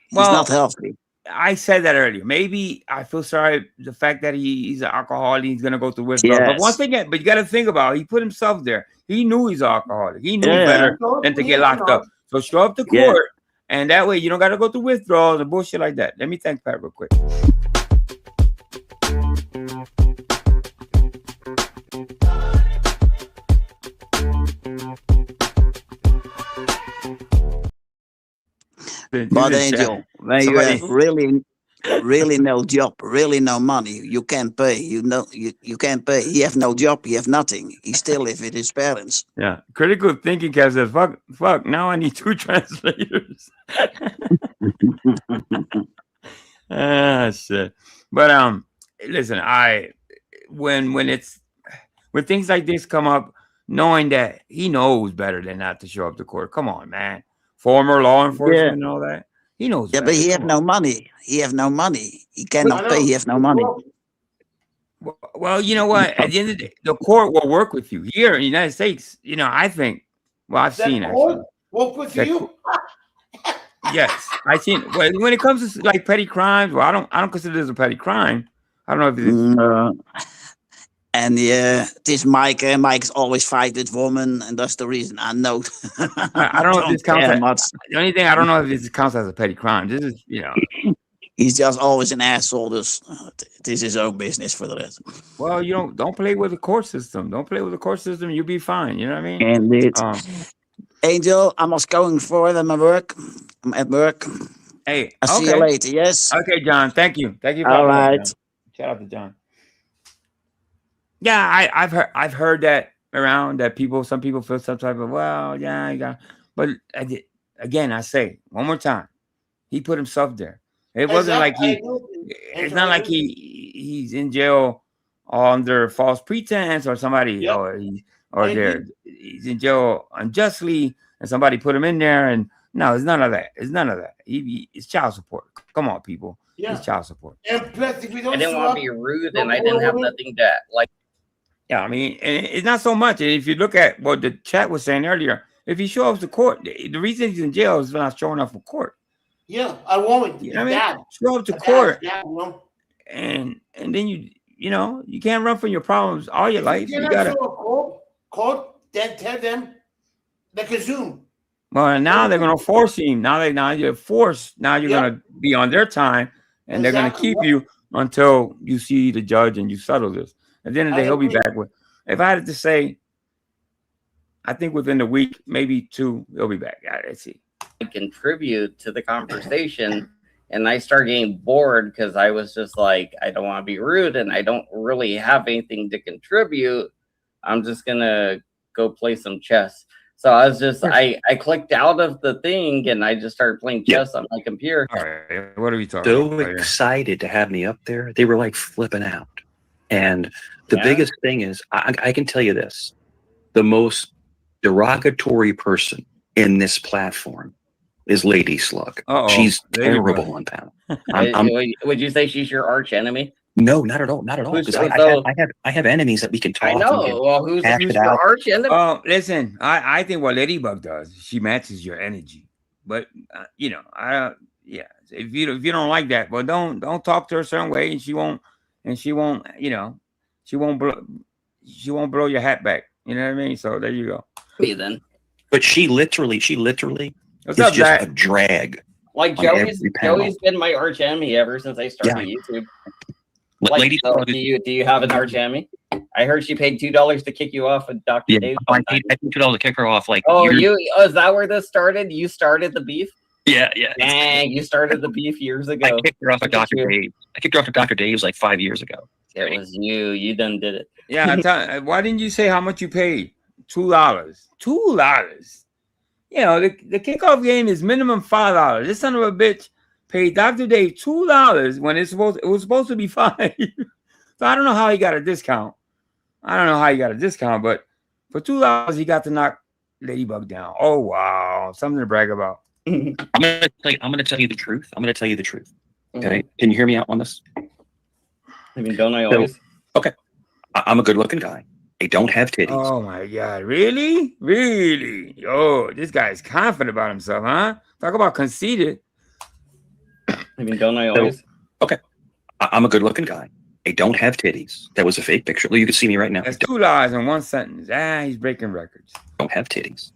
He's not healthy. I said that earlier. Maybe I feel sorry the fact that he's an alcoholic. He's gonna go through withdrawal. Yes. But once again, you got to think about it. He put himself there. He knew he's an alcoholic. He knew better than to get locked up. So show up to court, and that way you don't got to go through withdrawals and bullshit like that. Let me thank Pat real quick. But Angel, when you have really no job, really no money, you can't pay. You can't pay. He have no job. He have nothing. He still live with his parents. Yeah, critical thinking Kev says, fuck. Now I need 2 translators. Shit. But listen, when things like this come up, knowing that he knows better than not to show up to court. Come on, man. Former law enforcement and all that. He knows. Yeah, but he have no money. He have no money. He cannot pay. He have no money. Well, you know what? At the end of the day, the court will work with you here in the United States. You know, I think. Well, I've seen it. Work with you. Yes, I've seen. When it comes to like petty crimes, well, I don't consider this a petty crime. I don't know if it's. And this Mike. Mike's always fight with women, and that's the reason I know. I don't know if this counts. The only thing I don't know if this counts as a petty crime. This is, He's just always an asshole. This is his own business for the rest. Well, you don't play with the court system. Don't play with the court system. You'll be fine. You know what I mean? Indeed. Angel, I must going forward at my work. I'm at work. Hey, I'll see you later. Yes. Okay, John. Thank you. Thank you. All right. Shout out to John. Yeah, I've heard that around that some people feel some type of but again, I say one more time, he put himself there. It wasn't like it's not like he's in jail under false pretense or somebody he's in jail unjustly and somebody put him in there and no, it's none of that. It's none of that. It's child support. Come on, people. Yeah. It's child support. And plus, if we don't I didn't want to be rude, and I didn't have nothing to like. Yeah, I mean, it's not so much. And if you look at what the chat was saying earlier, if he shows up to court, the reason he's in jail is not showing up for court. Yeah, I won't. You know what I mean? Show up to court, and then you can't run from your problems all your life. You gotta show a court, then tell them they can Zoom. Well, now they're gonna force him. Now you're forced. Now you're gonna be on their time, and they're gonna keep you until you see the judge and you settle this. At the end of the day, he'll be back with. If I had to say, I think within a week, maybe 2, he'll be back. Let's see. Contribute to the conversation, and I started getting bored because I was just like, I don't want to be rude, and I don't really have anything to contribute. I'm just gonna go play some chess. So I was just, I clicked out of the thing, and I just started playing chess on my computer. All right, what are we talking about? So excited to have me up there. They were like flipping out. And the biggest thing is, I can tell you this, the most derogatory person in this platform is Lady Slug. She's terrible on panel. Would you say she's your arch enemy? No, not at all. Not at all. Because I have enemies that we can talk. I know. Well, who's your arch enemy? Listen, I think what Ladybug does, she matches your energy. But you know, if you don't like that, well, don't talk to her a certain way, and she won't, you know, she won't blow your hat back. You know what I mean? So there you go. Me then. But she literally What's is up, just Zach? a drag. Like Joey's been my arch enemy ever since I started YouTube. Like, do you have an arch enemy? I heard she paid $2 to kick you off with Dr. Dave. I paid $2 to kick her off. Like, is that where this started? You started the beef? Yeah. Dang, you started the beef years ago. I kicked her off of Dr. Dave. I kicked her off of Dr. Dave's like 5 years ago. It was you. You done did it. Yeah. Why didn't you say how much you paid? $2. $2. You know, the kickoff game is minimum $5. This son of a bitch paid Dr. Dave $2 when it was supposed to be $5. So I don't know how he got a discount. But for $2 he got to knock Ladybug down. Oh wow, something to brag about. I'm gonna tell you the truth. Okay, can you hear me out on this? I mean, don't I always? Okay, I'm a good-looking guy. I don't have titties. Oh my god, really? Oh, this guy is confident about himself, huh? Talk about conceited. I mean, don't I always? Okay, I'm a good-looking guy. I don't have titties. That was a fake picture. You can see me right now. That's 2 lies in one sentence. He's breaking records. Don't have titties.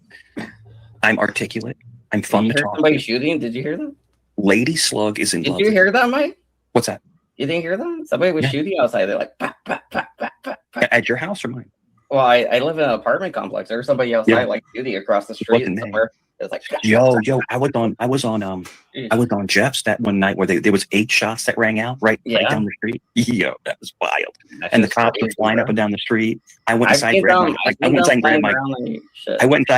I'm articulate. I'm fun to talk. Somebody shooting? Did you hear that? Lady Slug is in love. Did you hear that, Mike? What's that? You didn't hear that? Somebody was shooting outside. They're like, bah, bah, bah, bah, bah, bah. At your house or mine? Well, I live in an apartment complex. There was somebody outside like shooting across the street somewhere. It was like, yo, I was on Jeff's that one night where there was 8 shots that rang out right down the street. Yo, that was wild. And the cops were flying up and down the street. I went inside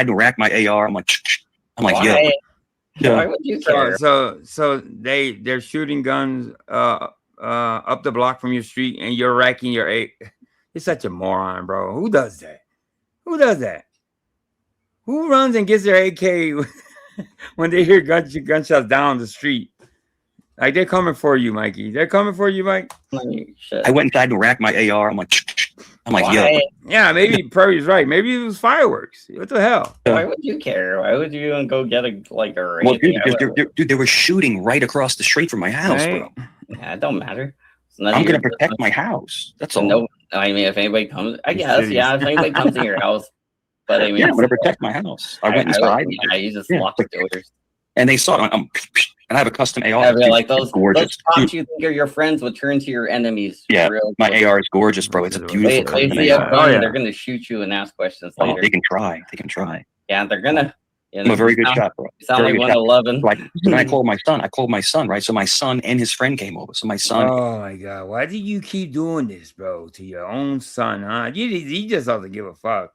and racked my AR. I'm like, yo. Why would you care? So they're shooting guns up the block from your street, and you're racking your A. You're such a moron, bro. Who does that? Who runs and gets their AK when they hear gunshots down the street? Like, they're coming for you, Mikey. They're coming for you, Mike. I went inside and racked my AR. I'm like, yo. Yeah, maybe Prairie right. Maybe it was fireworks. What the hell? Why would you care? Why would you go get a Well, dude, they were shooting right across the street from my house, bro. Yeah, it don't matter. I'm gonna protect my house. That's all. No, I mean, if anybody comes, I guess, if anybody comes in your house. But I mean, I'm gonna protect my house. I went inside. You just locked the doors. And they saw it. And I have a custom AR. Yeah, like those cops you think are your friends would turn to your enemies. Yeah, my AR is gorgeous, bro. It's a beautiful. They're gonna shoot you and ask questions later. They can try. Yeah, they're gonna. I'm a very good shot, bro. You sound like 111. Like when I called my son, right? So my son and his friend came over. So my son. Oh my god, why do you keep doing this, bro, to your own son, huh? You just have to give a fuck.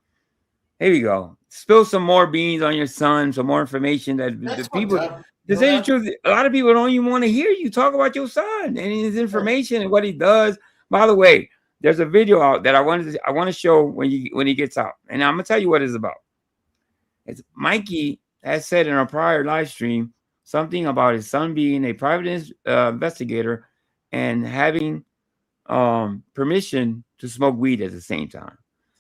Here we go. Spill some more beans on your son, some more information that the people. To say the truth, a lot of people don't even want to hear you talk about your son and his information and what he does. By the way, there's a video out that I want to show when he gets out, and I'm gonna tell you what it's about. It's Mikey has said in a prior live stream something about his son being a private investigator and having permission to smoke weed at the same time.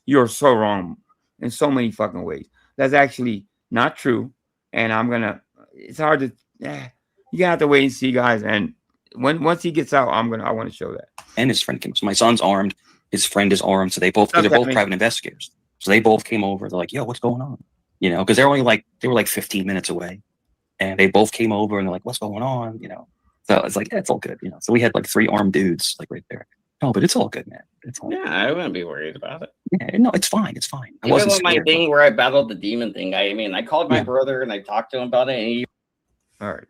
You're so wrong in so many fucking ways. That's actually not true. And it's hard to, you're gonna have to wait and see, guys. And once he gets out, I want to show that. And his friend came. So my son's armed, his friend is armed. So they're both private investigators. So they both came over. They're like, yo, what's going on? You know, because they were like 15 minutes away. And they both came over and they're like, what's going on? You know. So it's like, yeah, it's all good. You know. So we had like 3 armed dudes like right there. No, but it's all good, man. It's all good. I wouldn't be worried about it. Yeah, no, it's fine. It's fine. Even with my thing where I battled the demon thing, I called my brother and I talked to him about it, and he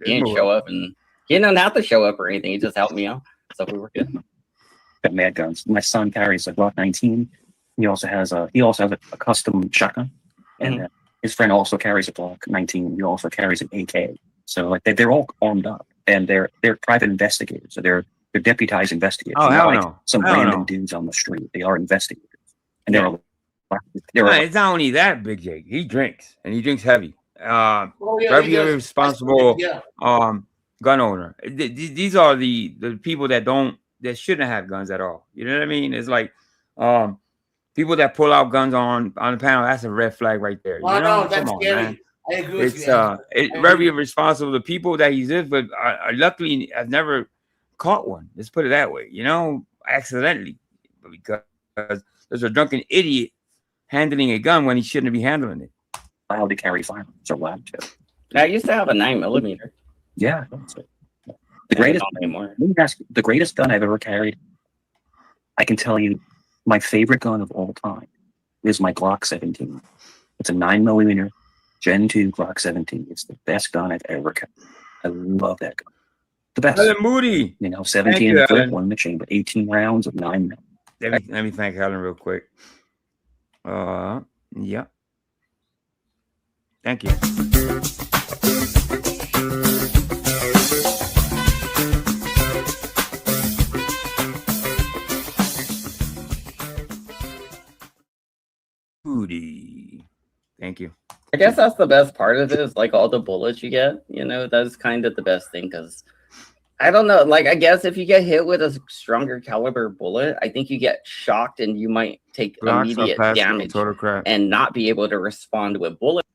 didn't show up, and he didn't have to show up or anything. He just helped me out, so we were good. Got mad guns. My son carries a Glock 19. He also has a custom shotgun, and his friend also carries a Glock 19. He also carries an AK. So like they're all armed up, and they're private investigators. So they're deputized investigators. Oh, hell like no. Some random dudes on the street. They are investigators, and they're it's not only that, Big Jake. He drinks, and he drinks heavy. he does. irresponsible Yeah. gun owner. These are the people that shouldn't have guns at all. You know what I mean? It's like people that pull out guns on the panel. That's a red flag right there. You know? No, that's Come on, scary. man. I agree with It's you. it's very irresponsible. The people that he's with, but luckily I've never caught one. Let's put it that way. You know, accidentally, because there's a drunken idiot handling a gun when he shouldn't be handling it. Allowed to carry firearms or allowed to. I used to have a 9mm. Yeah. The greatest anymore. The greatest gun I've ever carried. I can tell you, my favorite gun of all time is my Glock 17. It's a 9mm Gen 2 Glock 17. It's the best gun I've ever carried. I love that gun. The best. Helen Moody. 17 in the clip, 1 in the chamber, 18 rounds of 9mm. Let me thank Helen real quick. Yeah. Thank you. Moody. Thank you. I guess that's the best part of it is like all the bullets you get, that's kind of the best thing because I don't know, like I guess if you get hit with a stronger caliber bullet, I think you get shocked and you might take immediate damage and not be able to respond with bullet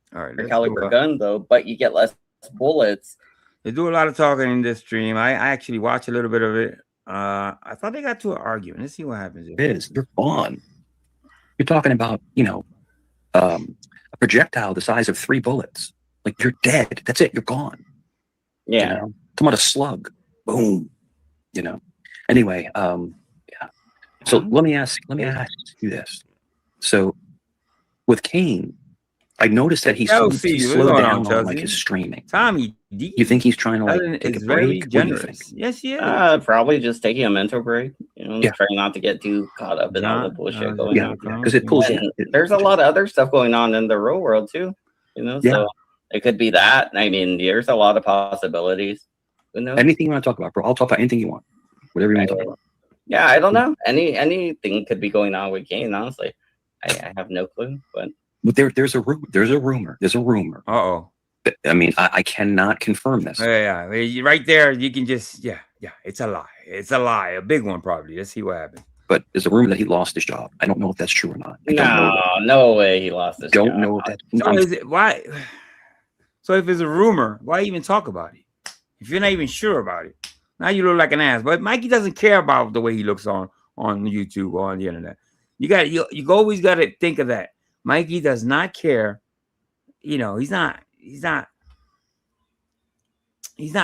caliber gun though, but you get less bullets. They do a lot of talking in this stream. I actually watch a little bit of it. I thought they got to an argument. Let's see what happens. You're gone. You're talking about, a projectile the size of 3 bullets. Like you're dead. That's it. You're gone. Yeah. Come on, a slug. Boom. Anyway, yeah. So let me ask you this. So with Kane, I noticed that he slowed down on like his streaming. Tommy, you think he's trying to like take a break? What do you think? Yes, yeah. Probably just taking a mental break. Trying not to get too caught up in all the bullshit going on. Because it pulls in. There's a lot of other stuff going on in the real world too. So it could be that. I mean, there's a lot of possibilities. Anything you want to talk about, bro? I'll talk about anything you want. Whatever you want to talk about. Yeah, I don't know. Anything could be going on with Kane. Honestly, I have no clue. But there's a rumor. Uh-oh. I mean, I cannot confirm this. Yeah. Right there, you can just it's a lie. It's a lie. A big one probably. Let's see what happens. But there's a rumor that he lost his job. I don't know if that's true or not. No way he lost his job. Don't know if that. So is it, why? So if it's a rumor, why even talk about it? If you're not even sure about it, now you look like an ass. But Mikey doesn't care about the way he looks on YouTube or on the internet. You always got to think of that. Mikey does not care. He's not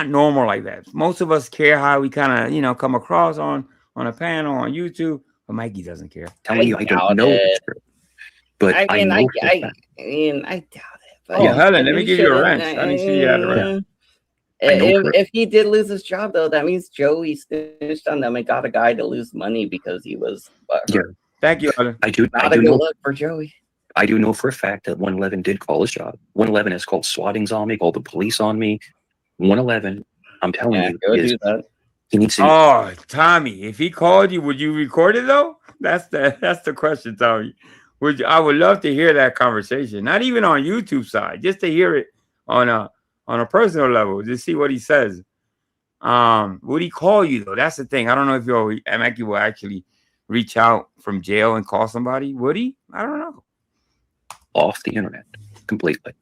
normal like that. Most of us care how we kind of come across on a panel on YouTube, but Mikey doesn't care. Telling you, I don't know. But I doubt it. But Helen, let me give you a wrench. Let me see you had a wrench. If he did lose his job, though, that means Joey snitched on them and got a guy to lose money because he was. Thank you, Helen. I do. Not a good look for Joey. I do know for a fact that 111 did call his job. 111 has called SWATings on me, called the police on me. 111, I'm telling you, do that. He needs to. Oh, Tommy, if he called you, would you record it though? That's the question, Tommy. I would love to hear that conversation. Not even on YouTube side, just to hear it on a personal level, just see what he says. Would he call you though? That's the thing. I don't know if Mikey will actually reach out from jail and call somebody. Would he? I don't know. Off the internet completely.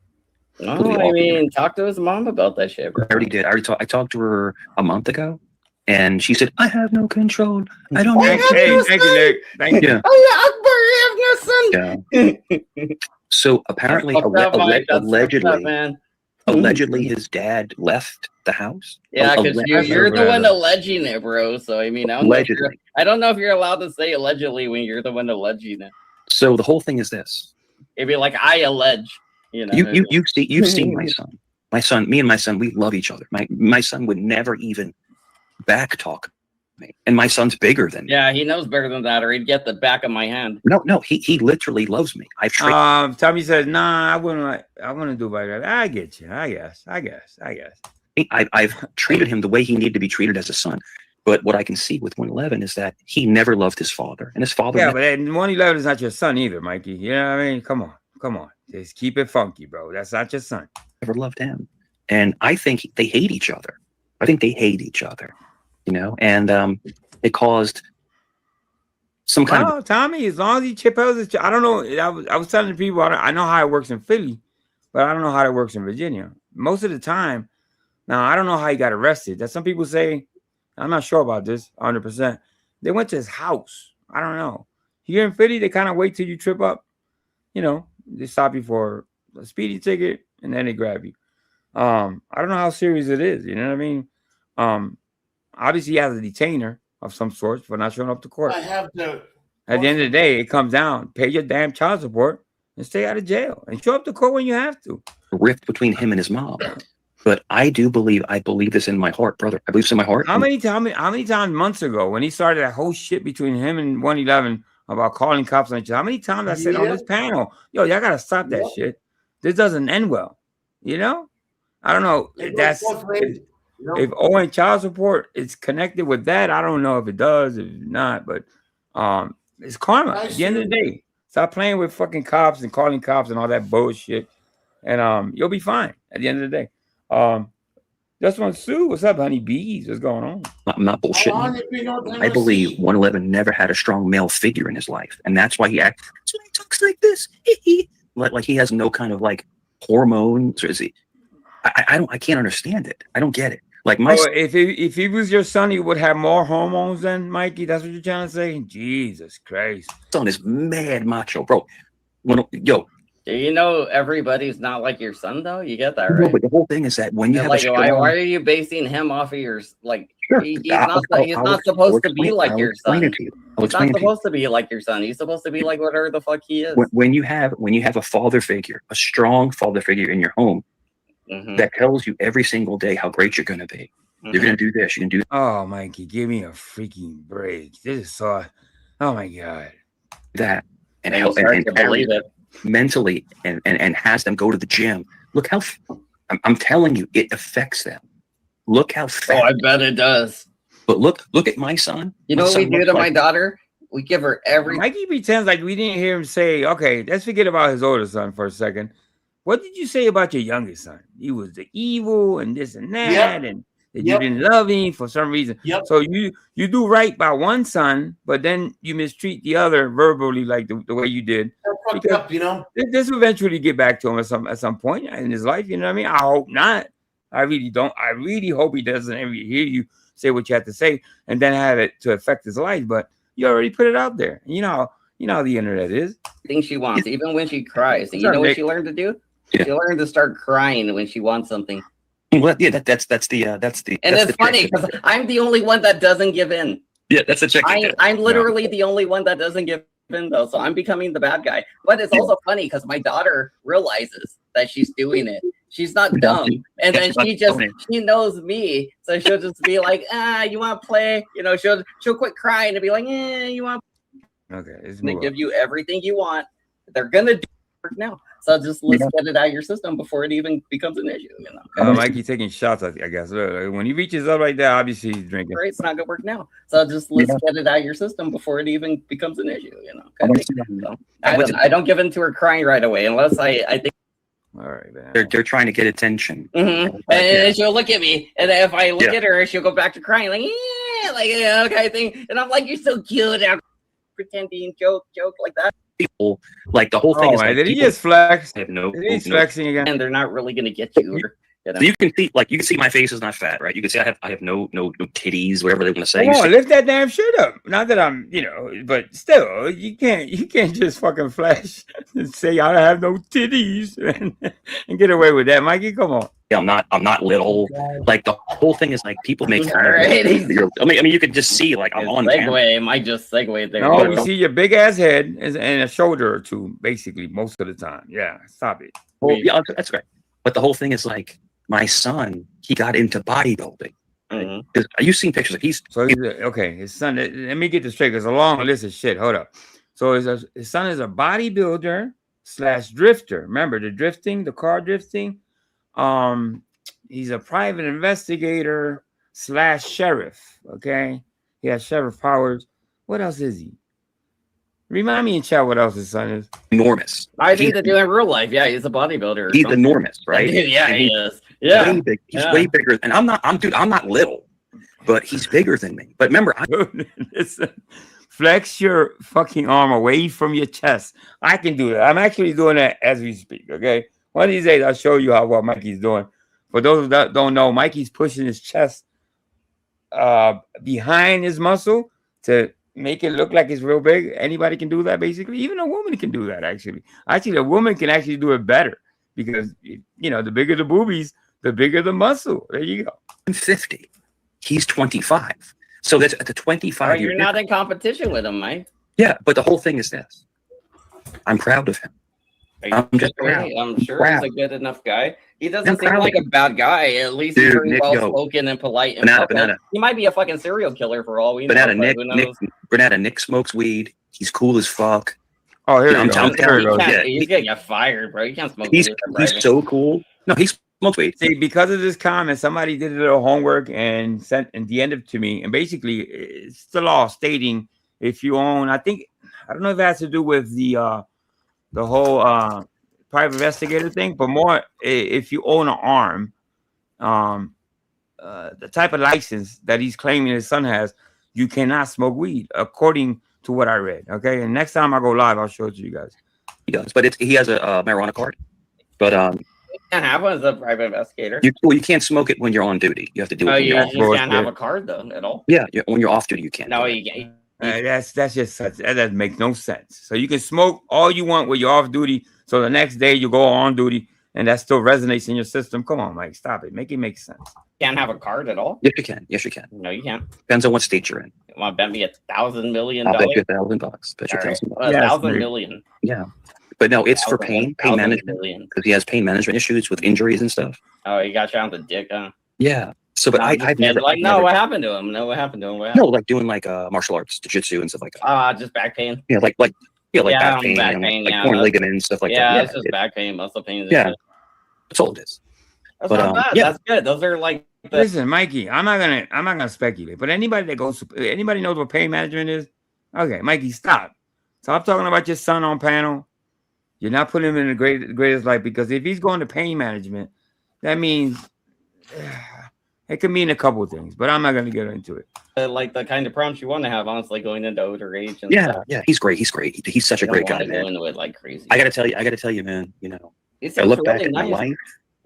No, I mean, talk to his mom about that shit, bro. I already did. I talked to her a month ago, and she said, "I have no control. I don't." Thank you, Nick. Thank you. Yeah. So apparently, allegedly, his dad left the house. Yeah, because you're the one alleging it, bro. So I mean, I don't know if you're allowed to say allegedly when you're the one alleging it. So the whole thing is this. It'd be like I allege. You've seen my son. My son, me and my son, we love each other. My son would never even back talk me. And my son's bigger than me. Yeah, he knows better than that, or he'd get the back of my hand. No, he literally loves me. Tommy says, "Nah, I wouldn't do like that." I get you. I guess. I've treated him the way he needed to be treated as a son. But what I can see with 111 is that he never loved his father, and his father. Yeah, but 111 is not your son either, Mikey. You know what I mean? Come on. Come on, just keep it funky, bro. That's not your son. Never loved him, and I think they hate each other. I think they hate each other, you know, and it caused some kind of. Tommy, as long as he chip out, I don't know. I was telling people I know how it works in Philly, but I don't know how it works in Virginia. Most of the time, now I don't know how he got arrested. That some people say, I'm not sure about this 100%. They went to his house. I don't know. Here in Philly, they kind of wait till you trip up. You know, they stop you for a speeding ticket and then they grab you. I don't know how serious it is. You know what I mean? Obviously, he has a detainer of some sort for not showing up to court. I have to. At the end of the day, it comes down: pay your damn child support and stay out of jail, and show up to court when you have to. Rift between him and his mom, but I believe this in my heart, brother. I believe this in my heart. How many times months ago when he started that whole shit between him and 111 about calling cops on each other? How many times I said on this panel, yo, y'all gotta stop that shit. This doesn't end well. You know, I don't know. If owing child support is connected with that, I don't know if it does, if not, but it's karma. At the end of the day, stop playing with fucking cops and calling cops and all that bullshit, and you'll be fine at the end of the day. Just want Sue. What's up, honey bees? What's going on? I'm not bullshitting. I believe 111 never had a strong male figure in his life, and that's why he acts. That's why he talks like this. like he has no kind of like hormones, or is he? I can't understand it. I don't get it. Like my if he was your son, he would have more hormones than Mikey. That's what you're trying to say? Jesus Christ. Son is mad macho, bro. Do you know everybody's not like your son though? You get that, right? No, but the whole thing is that when you have like, why are you basing him off of your like? Sure. He's not supposed to be like your son. He's not supposed to be like your son. He's supposed to be like whatever the fuck he is. When you have a father figure, a strong father figure in your home, that tells you every single day how great you're going to be. You're going to do this. You can do. Oh, Mikey, give me a freaking break. This is so. Oh my God. That and help and believe it mentally and has them go to the gym. Look how I'm telling you, it affects them. Look how fat. Oh, I bet it does. But look at my son. You know what we do to my daughter? We give her every. Mikey pretends like we didn't hear him say, okay, let's forget about his older son for a second. What did you say about your youngest son? He was the evil and this and that, and that you didn't love him for some reason. So you do right by one son, but then you mistreat the other verbally, like the way you did. Fucked up, you know. This will eventually get back to him at some point in his life. You know what I mean? I hope not. I really don't. I really hope he doesn't ever hear you say what you have to say and then have it to affect his life. But you already put it out there. You know how the internet is. Thing she wants, even when she cries. And you know what she learned to do? She learned to start crying when she wants something. Well, yeah, that's the. And it's funny because I'm the only one that doesn't give in. Yeah, that's the check. I'm literally the only one that doesn't give in, though. So I'm becoming the bad guy. But it's also funny because my daughter realizes that she's doing it. She's not dumb, and then she knows me, so she'll just be like, you want to play? You know, she'll quit crying and be like, you want? Okay, they give you everything you want. They're gonna do it now. So let's get it out of your system before it even becomes an issue. You know, Mikey taking shots. I guess when he reaches up like that, obviously he's drinking. It's not gonna work now. So let's get it out of your system before it even becomes an issue. You know, I don't give in to her crying right away unless I think. All right, man. They're trying to get attention, and she'll look at me, and if I look at her, she'll go back to crying, like okay thing, and I'm like, you're so cute, I'm pretending joke like that. People like the whole thing. Oh, man, did he just flex? He's flexing again, and they're not really gonna get you. So you can see my face is not fat, right? You can see I have no titties, whatever they want to say. Come on, lift that damn shit up. Not that I'm, but still, you can't just fucking flash and say I have no titties and get away with that, Mikey. Come on. Yeah, I'm not little. Like the whole thing is like people make fun of me. I mean, you could just see like I'm on segue. Might just segue there. No, we see your big ass head and a shoulder or two, basically most of the time. Yeah, stop it. Well, yeah, that's great. But the whole thing is like. My son, he got into bodybuilding. You've seen pictures of he's okay. His son. Let me get this straight. There's a long list of shit. Hold up. So his son is a bodybuilder / drifter. Remember the car drifting. He's a private investigator / sheriff. Okay, he has sheriff powers. What else is he? Remind me in chat what else his son is. Enormous. I think they do in real life. Yeah, he's a bodybuilder. He's enormous, right? Yeah, And he is. Yeah, way big. He's way bigger. And I'm not little, but he's bigger than me. But remember, Listen, flex your fucking arm away from your chest. I can do that. I'm actually doing that as we speak. Okay, one of these days I'll show you how well Mikey's doing. For those that don't know, Mikey's pushing his chest behind his muscle to make it look like it's real big. Anybody can do that, basically. Even a woman can do that, actually. Actually, a woman can actually do it better because, you know, the bigger the boobies, the bigger the muscle. There you go. I'm 50. He's 25. So that's at the 25 year You're not in competition with him, Mike. Yeah, but the whole thing is this. I'm proud of him. I'm just proud. I'm sure proud. he's a good enough guy. He I'm doesn't seem proud like of a bad guy. At least Dude, he's pretty Nick, well yo. spoken and polite. And Banana. He might be a fucking serial killer for all we know. Banana, but Nick, who knows? Nick smokes weed. He's cool as fuck. Oh, here I'm we go. telling you, yeah, He's gonna get fired, bro. You can't smoke he's weed with him, so cool. No, he smokes weed. See, because of this comment, somebody did a little homework and sent and DM'd it to me. And basically, it's the law stating if you own, I don't know if it has to do with the whole private investigator thing, but more if you own an arm, the type of license that he's claiming his son has, you cannot smoke weed, according to what I read. Okay, and next time I go live, I'll show it to you guys. He does, but he has a marijuana card. But You can't have one as a private investigator. you can't smoke it when you're on duty. You have to do it. Oh, when you you're just off. can't have a card though at all. Yeah, when you're off duty, you can't. No, you can't. That's just such, that doesn't make no sense. So you can smoke all you want when you're off duty. So the next day you go on duty, and that still resonates in your system. Come on, Mike, stop it. Make it make sense. Can't have a card at all. Yes, you can. Yes, you can. No, you can't. Depends on what state you're in. You want to bet me $1,000 million? I'll bet you $1,000. Bet you All right. $1,000. Well, $1,000 million. Yeah, but no, it's for pain 1,000 management million. because he has pain management issues with injuries and stuff. Oh, you got you on the dick, huh? Yeah. So, but I've never like, I've no, never- what happened to him? No, what happened to him? What no, happened? like doing like martial arts, jiu-jitsu and stuff like that. Just back pain. Yeah, like back pain, back and, pain. like Yeah, torn that's- ligaments, stuff like yeah, that. it's just back pain, muscle pain. and Yeah, shit. that's all it is. That's But, not bad. yeah. That's good. Those are like the, Listen, Mikey, I'm not gonna speculate, but anybody that goes, anybody knows what pain management is? Okay, Mikey, stop talking about your son on panel. You're not putting him in the greatest light, because if he's going to pain management, that means it could mean a couple of things, but I'm not going to get into it. like the kind of prompts you want to have, honestly, going into older age. And Yeah, stuff. yeah, he's great. He's great. He's such a You don't great guy, wanna go man. into it like crazy. I gotta tell you, man. You know, He I seems look back really at my nice. life.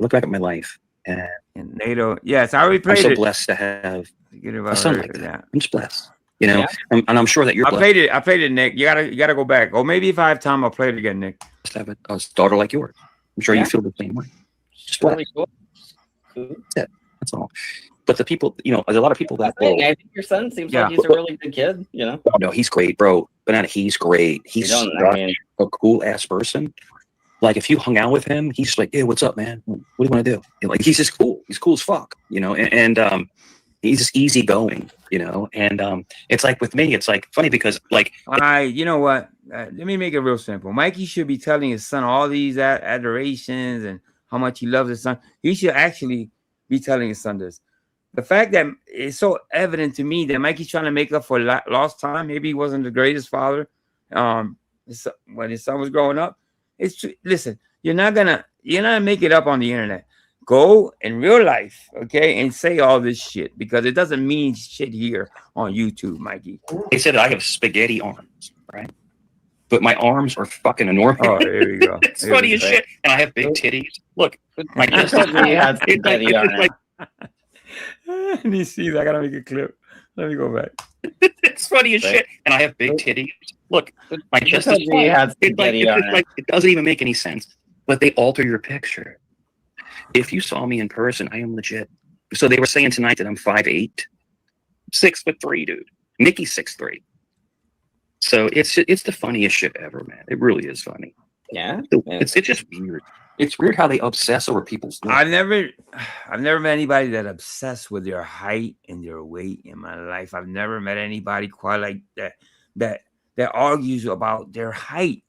Look back at my life, and NATO, yes, I already I'm played so it. blessed to have Forget a about son it, like that. yeah. I'm just blessed. You know, Yeah. and I'm sure that you're I blessed played it, Nick. You gotta go back. Or maybe if I have time, I'll play it again, Nick. to have a daughter like yours. I'm sure Yeah. you feel the same way. Just Really blessed. cool. That's it. That's all. But the people, you know, there's a lot of people that Hey, will. I think your son seems Yeah. like he's a really good kid. You know, Oh, no, he's great, bro. Banana, he's great. He's don't- I such mean- a cool ass person. Like if you hung out with him, he's like, "Hey, what's up, man? What do you want to do?" And, like he's just cool. He's cool as fuck, you know. And he's just easygoing, you know. And it's like with me, it's like funny because like You know what? Let me make it real simple. Mikey should be telling his son all these adorations and how much he loves his son. He should actually be telling his son this. The fact that it's so evident to me that Mikey's trying to make up for lost time. Maybe he wasn't the greatest father when his son was growing up. It's true. Listen, you're not gonna make it up on the internet. Go in real life, okay, and say all this shit, because it doesn't mean shit here on YouTube, Mikey. they said I have spaghetti arms, right? But my arms are fucking enormous. Oh, here we go. It's Here funny we as go. shit, and I have big titties. Look, my I told you he had it's like, spaghetti on it's it. like And he sees, I gotta make a clip. Let me go back. it's funny as shit, and I have big titties. Look, my chest told is you he had it's like, spaghetti it's on just it. like it doesn't even make any sense. But they alter your picture. If you saw me in person, I am legit. So they were saying tonight that I'm 5'8", 6'3", dude. Nikki's 6'3". So it's the funniest shit ever, man. It really is funny. Yeah, It's just weird. It's weird how they obsess over people's looks. I've never met anybody that obsessed with their height and their weight in my life. I've never met anybody quite like that argues about their height.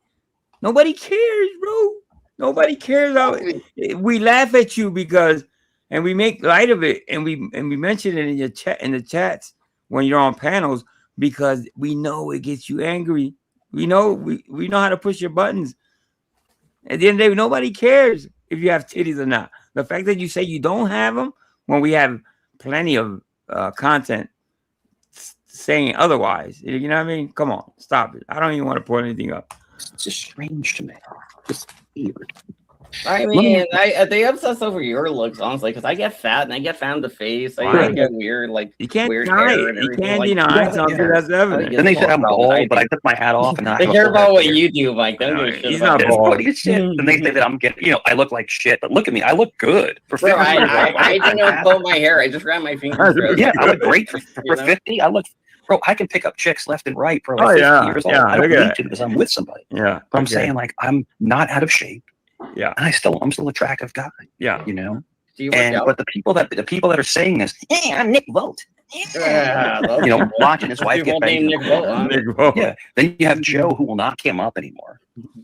Nobody cares, bro. Nobody cares. We laugh at you because, and we make light of it, and we mention it in the chats when you're on panels, because we know it gets you angry. We know how to push your buttons. At the end of the day, nobody cares if you have titties or not. The fact that you say you don't have them when we have plenty of content saying otherwise, you know what I mean? Come on, stop it. I don't even want to put anything up. It's just strange to me. It's weird. I mean, they obsess over your looks, honestly, because I get fat and I get fat in the face. I get weird, like you can't weird deny hair it. and You everything. can't like, deny something that's evident. Then they said I'm bald, but I took my hat off and then I They have a care full about head what of hair. you do, Mike. Don't give a shit He's about not it. bald. Funny as shit. And they say that I'm getting, you know, I look like shit, but look at me. I look good. For Bro, 50 years old, I didn't even pull my hair. I just ran my fingers through it. yeah, I look great for You know? 50. I look, bro, I can pick up chicks left and right, bro. Oh, At 50 yeah, years old. yeah, I don't look at need that. to because I'm with somebody. Yeah. But I'm okay. saying, like, I'm not out of shape. Yeah. And I'm still attractive guy. Yeah. You know? Do you work And out? but the people that are saying this, hey, I'm Nick Vogt. Yeah, those You know, people- watching his those wife people get banged. named Nick Vogt, huh? Nick Vogt. Yeah. Then you have Joe who will not cam up anymore.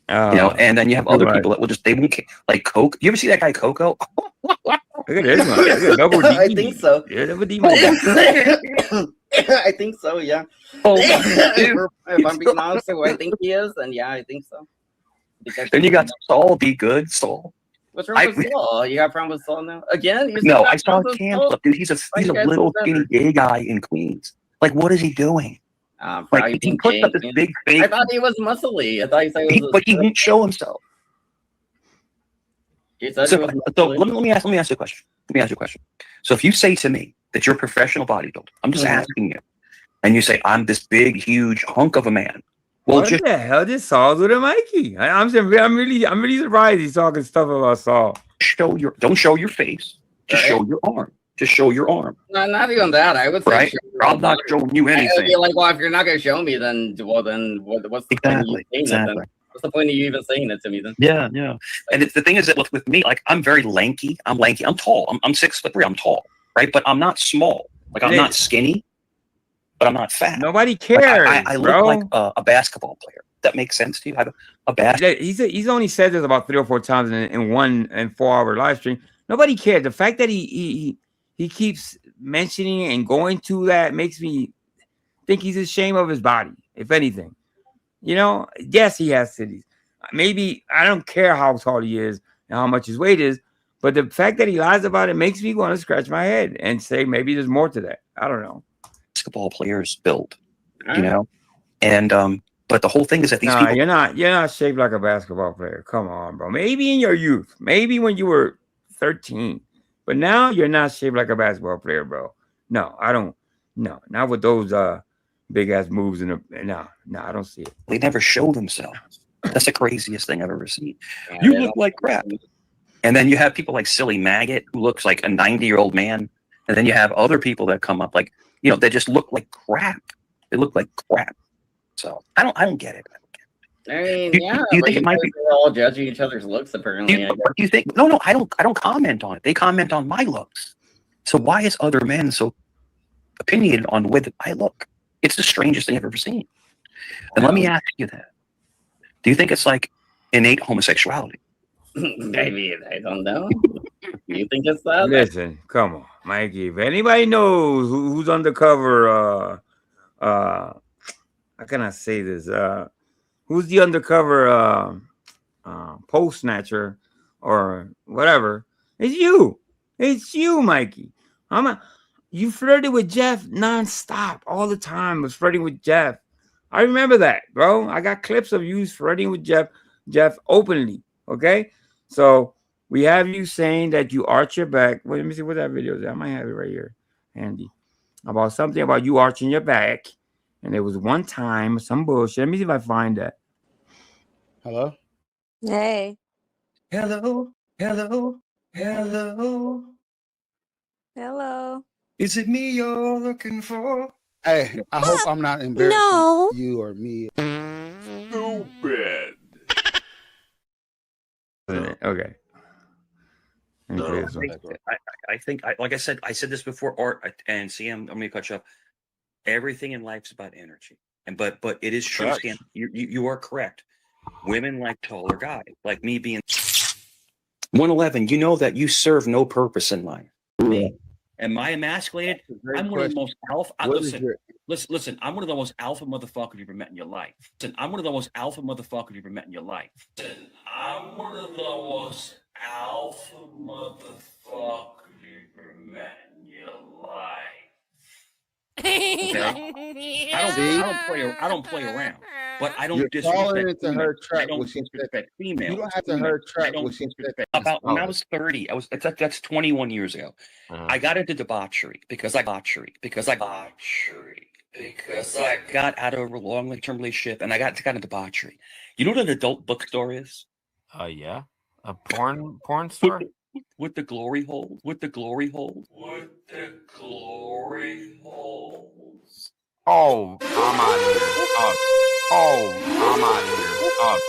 Oh, You know, and then you have other right. people that will just they won't like Coke. You ever see that guy Coco? Look at this one. Look at Double D. I think so. Yeah, Double D. I think so, yeah. Oh, if I'm being honest with who I think he is, then yeah, I think so. Then you got Saul. Be good, Saul. What's wrong with Saul? You got a problem with Saul now? Again? You No, still got I saw a problems with cam Saul? clip, dude. He's a Like, guys little are skinny better. gay guy in Queens. Like, what is he doing? Probably Like, he being puts up gay, this man. big fake, I thought he was muscly. I thought he said he was. but he won't show himself. He said So, he was so muscly. let me ask you a question. Let me ask you a question. So if you say to me that you're a professional bodybuilder, I'm just asking you, and you say I'm this big, huge hunk of a man. Well, What just the hell did Saul do to Mikey? I'm really surprised he's talking stuff about Saul. don't show your face. Just show your arm. Just show your arm. No, not even that. I would say. Right? I'm not showing you I would anything. be like, well, if you're not going to show me, then what's the point of you saying it Exactly. then? What's the point of you even saying it to me then? Yeah, yeah. And the thing is that with me, like I'm very lanky. I'm lanky. I'm tall. I'm 6'3". I'm tall, right? But I'm not small. Like I'm not skinny, but I'm not fat. Nobody cares. Like, I look bro. like a basketball player. That makes sense to you? I have a basketball. He's only said this about 3 or 4 times in 1 and 4 hour live stream. Nobody cared. The fact that he keeps mentioning and going to that makes me think he's ashamed of his body. If anything, you know, yes, he has titties. Maybe I don't care how tall he is and how much his weight is, but the fact that he lies about it makes me want to scratch my head and say maybe there's more to that. I don't know. Basketball players build, you know, and but the whole thing is that these people. You're not shaped like a basketball player. Come on, bro. Maybe in your youth, maybe when you were 13, but now you're not shaped like a basketball player, bro. No, I don't. No, not with those big ass moves no, I don't see it. They never show themselves. That's the craziest thing I've ever seen. You look like crap. And then you have people like Silly Maggot who looks like a 90-year-old man. And then you have other people that come up like, you know, they just look like crap. They look like crap. So I don't get it. I mean, Do you but think it might be? We're all judging each other's looks, apparently. Do you think? No, I don't comment on it. They comment on my looks. So why is other men so opinionated on the way that I look? It's the strangest thing I've ever seen. And let me ask you that. Do you think it's like innate homosexuality? Maybe, I don't know. You think it's that? Listen, come on, Mikey. If anybody knows who's undercover, how can I say this? Who's the undercover post snatcher or whatever? It's you. It's you, Mikey. You flirted with Jeff nonstop all the time. Was flirting with Jeff. I remember that, bro. I got clips of you flirting with Jeff openly. Okay, so we have you saying that you arch your back. Wait, let me see what that video is. I might have it right here, Andy. About something about you arching your back, and there was one time some bullshit. Let me see if I find that. Hello. Hey. Hello. Hello. Is it me you're looking for? Hey, I hope I'm not embarrassing you or me. Stupid. Okay. I think, like I said this before, Art and CM. I'm going to cut you off. Everything in life's about energy, but it is true. Stan, you are correct. Women like taller guys, like me being 111. You know that you serve no purpose in life. Me. Am I emasculated? I'm one of the most alpha. Listen, Listen, I'm one of the most alpha motherfuckers you've ever met in your life. Listen, I'm one of the most alpha motherfuckers you've ever met in your life. Listen, I'm one of the most alpha motherfuckers you've ever met in your life. Okay? I don't play around. But I don't You're falling disrespect into females. her I trap. don't What she said. disrespect females. You don't have to her trap. What she said. About when I was 30, that's 21 years ago. I got into debauchery because I got out of a long-term relationship and I got into debauchery. You know what an adult bookstore is? Yeah, a porn store with the glory hole, with the glory holes. Oh, I'm out of here. I'm out of here.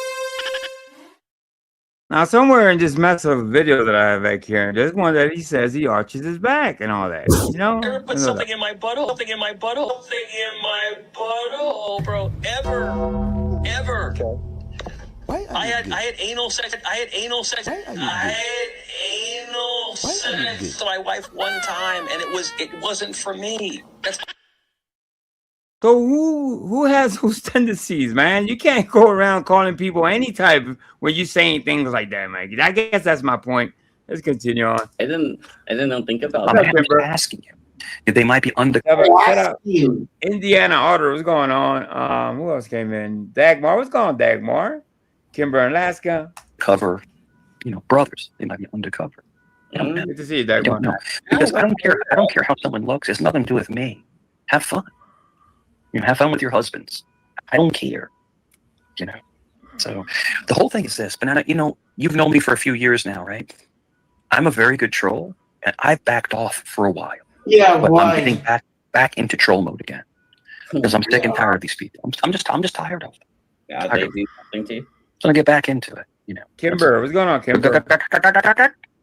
Now, somewhere in this massive video that I have back here, there's one that he says he arches his back and all that. You know? Ever put something in my butthole? Something in my butthole, bro. Ever. Okay. I had anal sex. I had anal sex to my wife one time, and it wasn't for me. So who has those tendencies, man? You can't go around calling people any type when you saying things like that, man. I guess that's my point. Let's continue on. I didn't think about I'm that. asking you if they might be under. Shut up. Indiana Otter, what's going on? Who else came in? Dagmar, what's going on, Dagmar? Kimber, Alaska. Cover, brothers. They might be undercover. Good to see you, Dagmar. No, because I don't care. I don't care how someone looks. It's nothing to do with me. Have fun. Have fun with your husbands. I don't care. So the whole thing is this. Banana, you've known me for a few years now, right? I'm a very good troll, and I've backed off for a while. Yeah, but why? I'm getting back into troll mode again because I'm sick and tired of these people. I'm just tired of them. Yeah, they do something to you. So I get back into it. Kimber, what's going on, Kimber?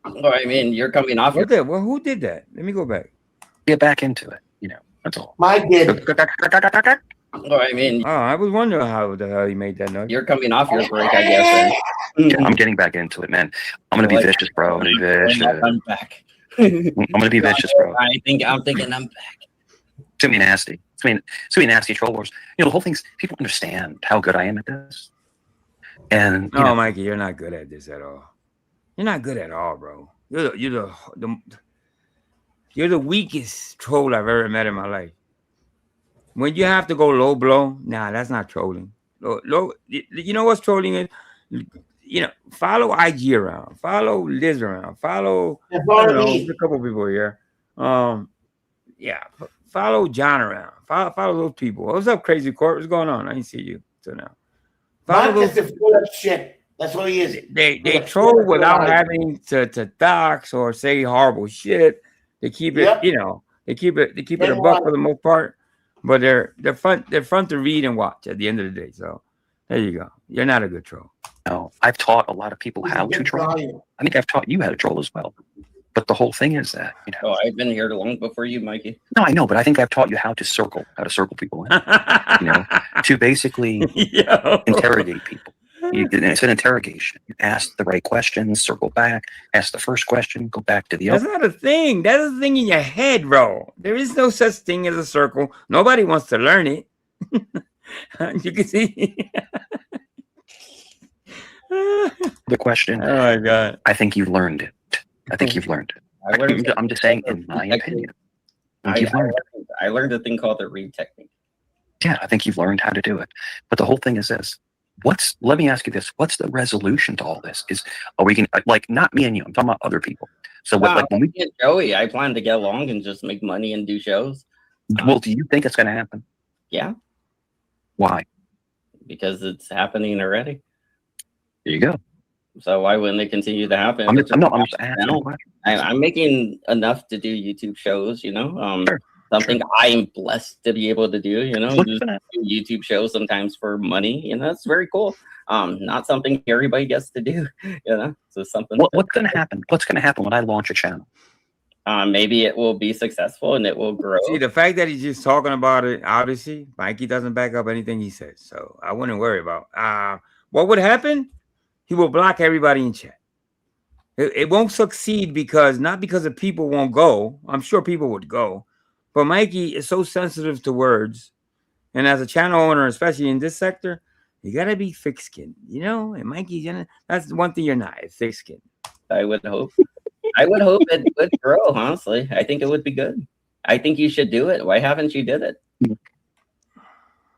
Well, I mean, you're coming off. Well, who did that? Let me go back. Get back into it. That's all. Mike did. Well, I mean, I was wondering how the hell he made that noise. You're coming off your break, I guess. Yeah, I'm getting back into it, man. I'm gonna be vicious, bro. I'm back. I'm gonna be vicious, bro. I'm thinking I'm back. Too many nasty. Too many nasty troll wars. The whole thing's people understand how good I am at this. And no, Mikey, you're not good at this at all. You're not good at all, bro. You're the weakest troll I've ever met in my life. When you have to go low blow, nah, that's not trolling. Low, you know what's trolling is? Follow IG around, follow Liz around, follow I don't know, a couple people here. Follow John around, follow those people. What's up, Crazy Court? What's going on? I didn't see you till now. Marcus is full of shit. That's what he is. They troll without having to dox or say horrible shit. They keep it, they keep it a buck for the most part. But they're fun to read and watch at the end of the day. So there you go. You're not a good troll. No, I've taught a lot of people how to troll. I think I've taught you how to troll as well. But the whole thing is that Oh, I've been here long before you, Mikey. No, I know, but I think I've taught you how to circle people in. To basically interrogate people. It's an interrogation. You ask the right questions, circle back, ask the first question, go back to the other. That's not a thing. That's a thing in your head, bro. There is no such thing as a circle. Nobody wants to learn it. You can see. The question. Oh my God. I think you've learned it. I'm just saying, in my opinion. I learned a thing called the read technique. Yeah, I think you've learned how to do it. But the whole thing is this. Let me ask you this. What's the resolution to all this? Are we going to, not me and you, I'm talking about other people. So when we get Joey, I plan to get along and just make money and do shows. Well, do you think it's going to happen? Yeah. Why? Because it's happening already. There you go. So why wouldn't it continue to happen? I'm just asking. I'm making enough to do YouTube shows, something I'm blessed to be able to do, just do YouTube shows sometimes for money, that's very cool. Not something everybody gets to do, so something. What's going to happen? What's going to happen when I launch a channel? Maybe it will be successful and it will grow. See, the fact that he's just talking about it, obviously, Mikey doesn't back up anything he says, so I wouldn't worry about. What would happen? He will block everybody in chat. It won't succeed not because the people won't go. I'm sure people would go, But Mikey is so sensitive to words, and as a channel owner, especially in this sector, you gotta be thick-skinned, you know. And Mikey, that's one thing you're not, thick-skinned. I would hope. I would hope it would grow. Honestly, I think it would be good. I think you should do it. Why haven't you did it?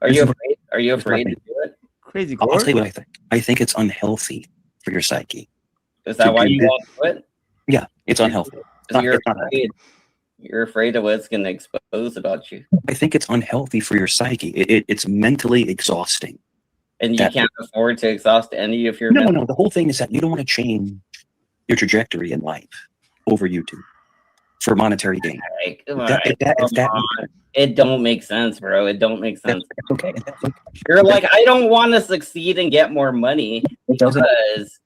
Are you afraid? Are you afraid to do it? Crazy. I'll tell you what I think. I think it's unhealthy for your psyche. Is that why you won't do it? Yeah, it's unhealthy. You're afraid of what's going to expose about you. I think it's unhealthy for your psyche. It's mentally exhausting. And you can't afford to exhaust any of your. No. The whole thing is that you don't want to change your trajectory in life over YouTube for monetary gain. It don't make sense, bro. It don't make sense. That's okay. You're like, I don't want to succeed and get more money because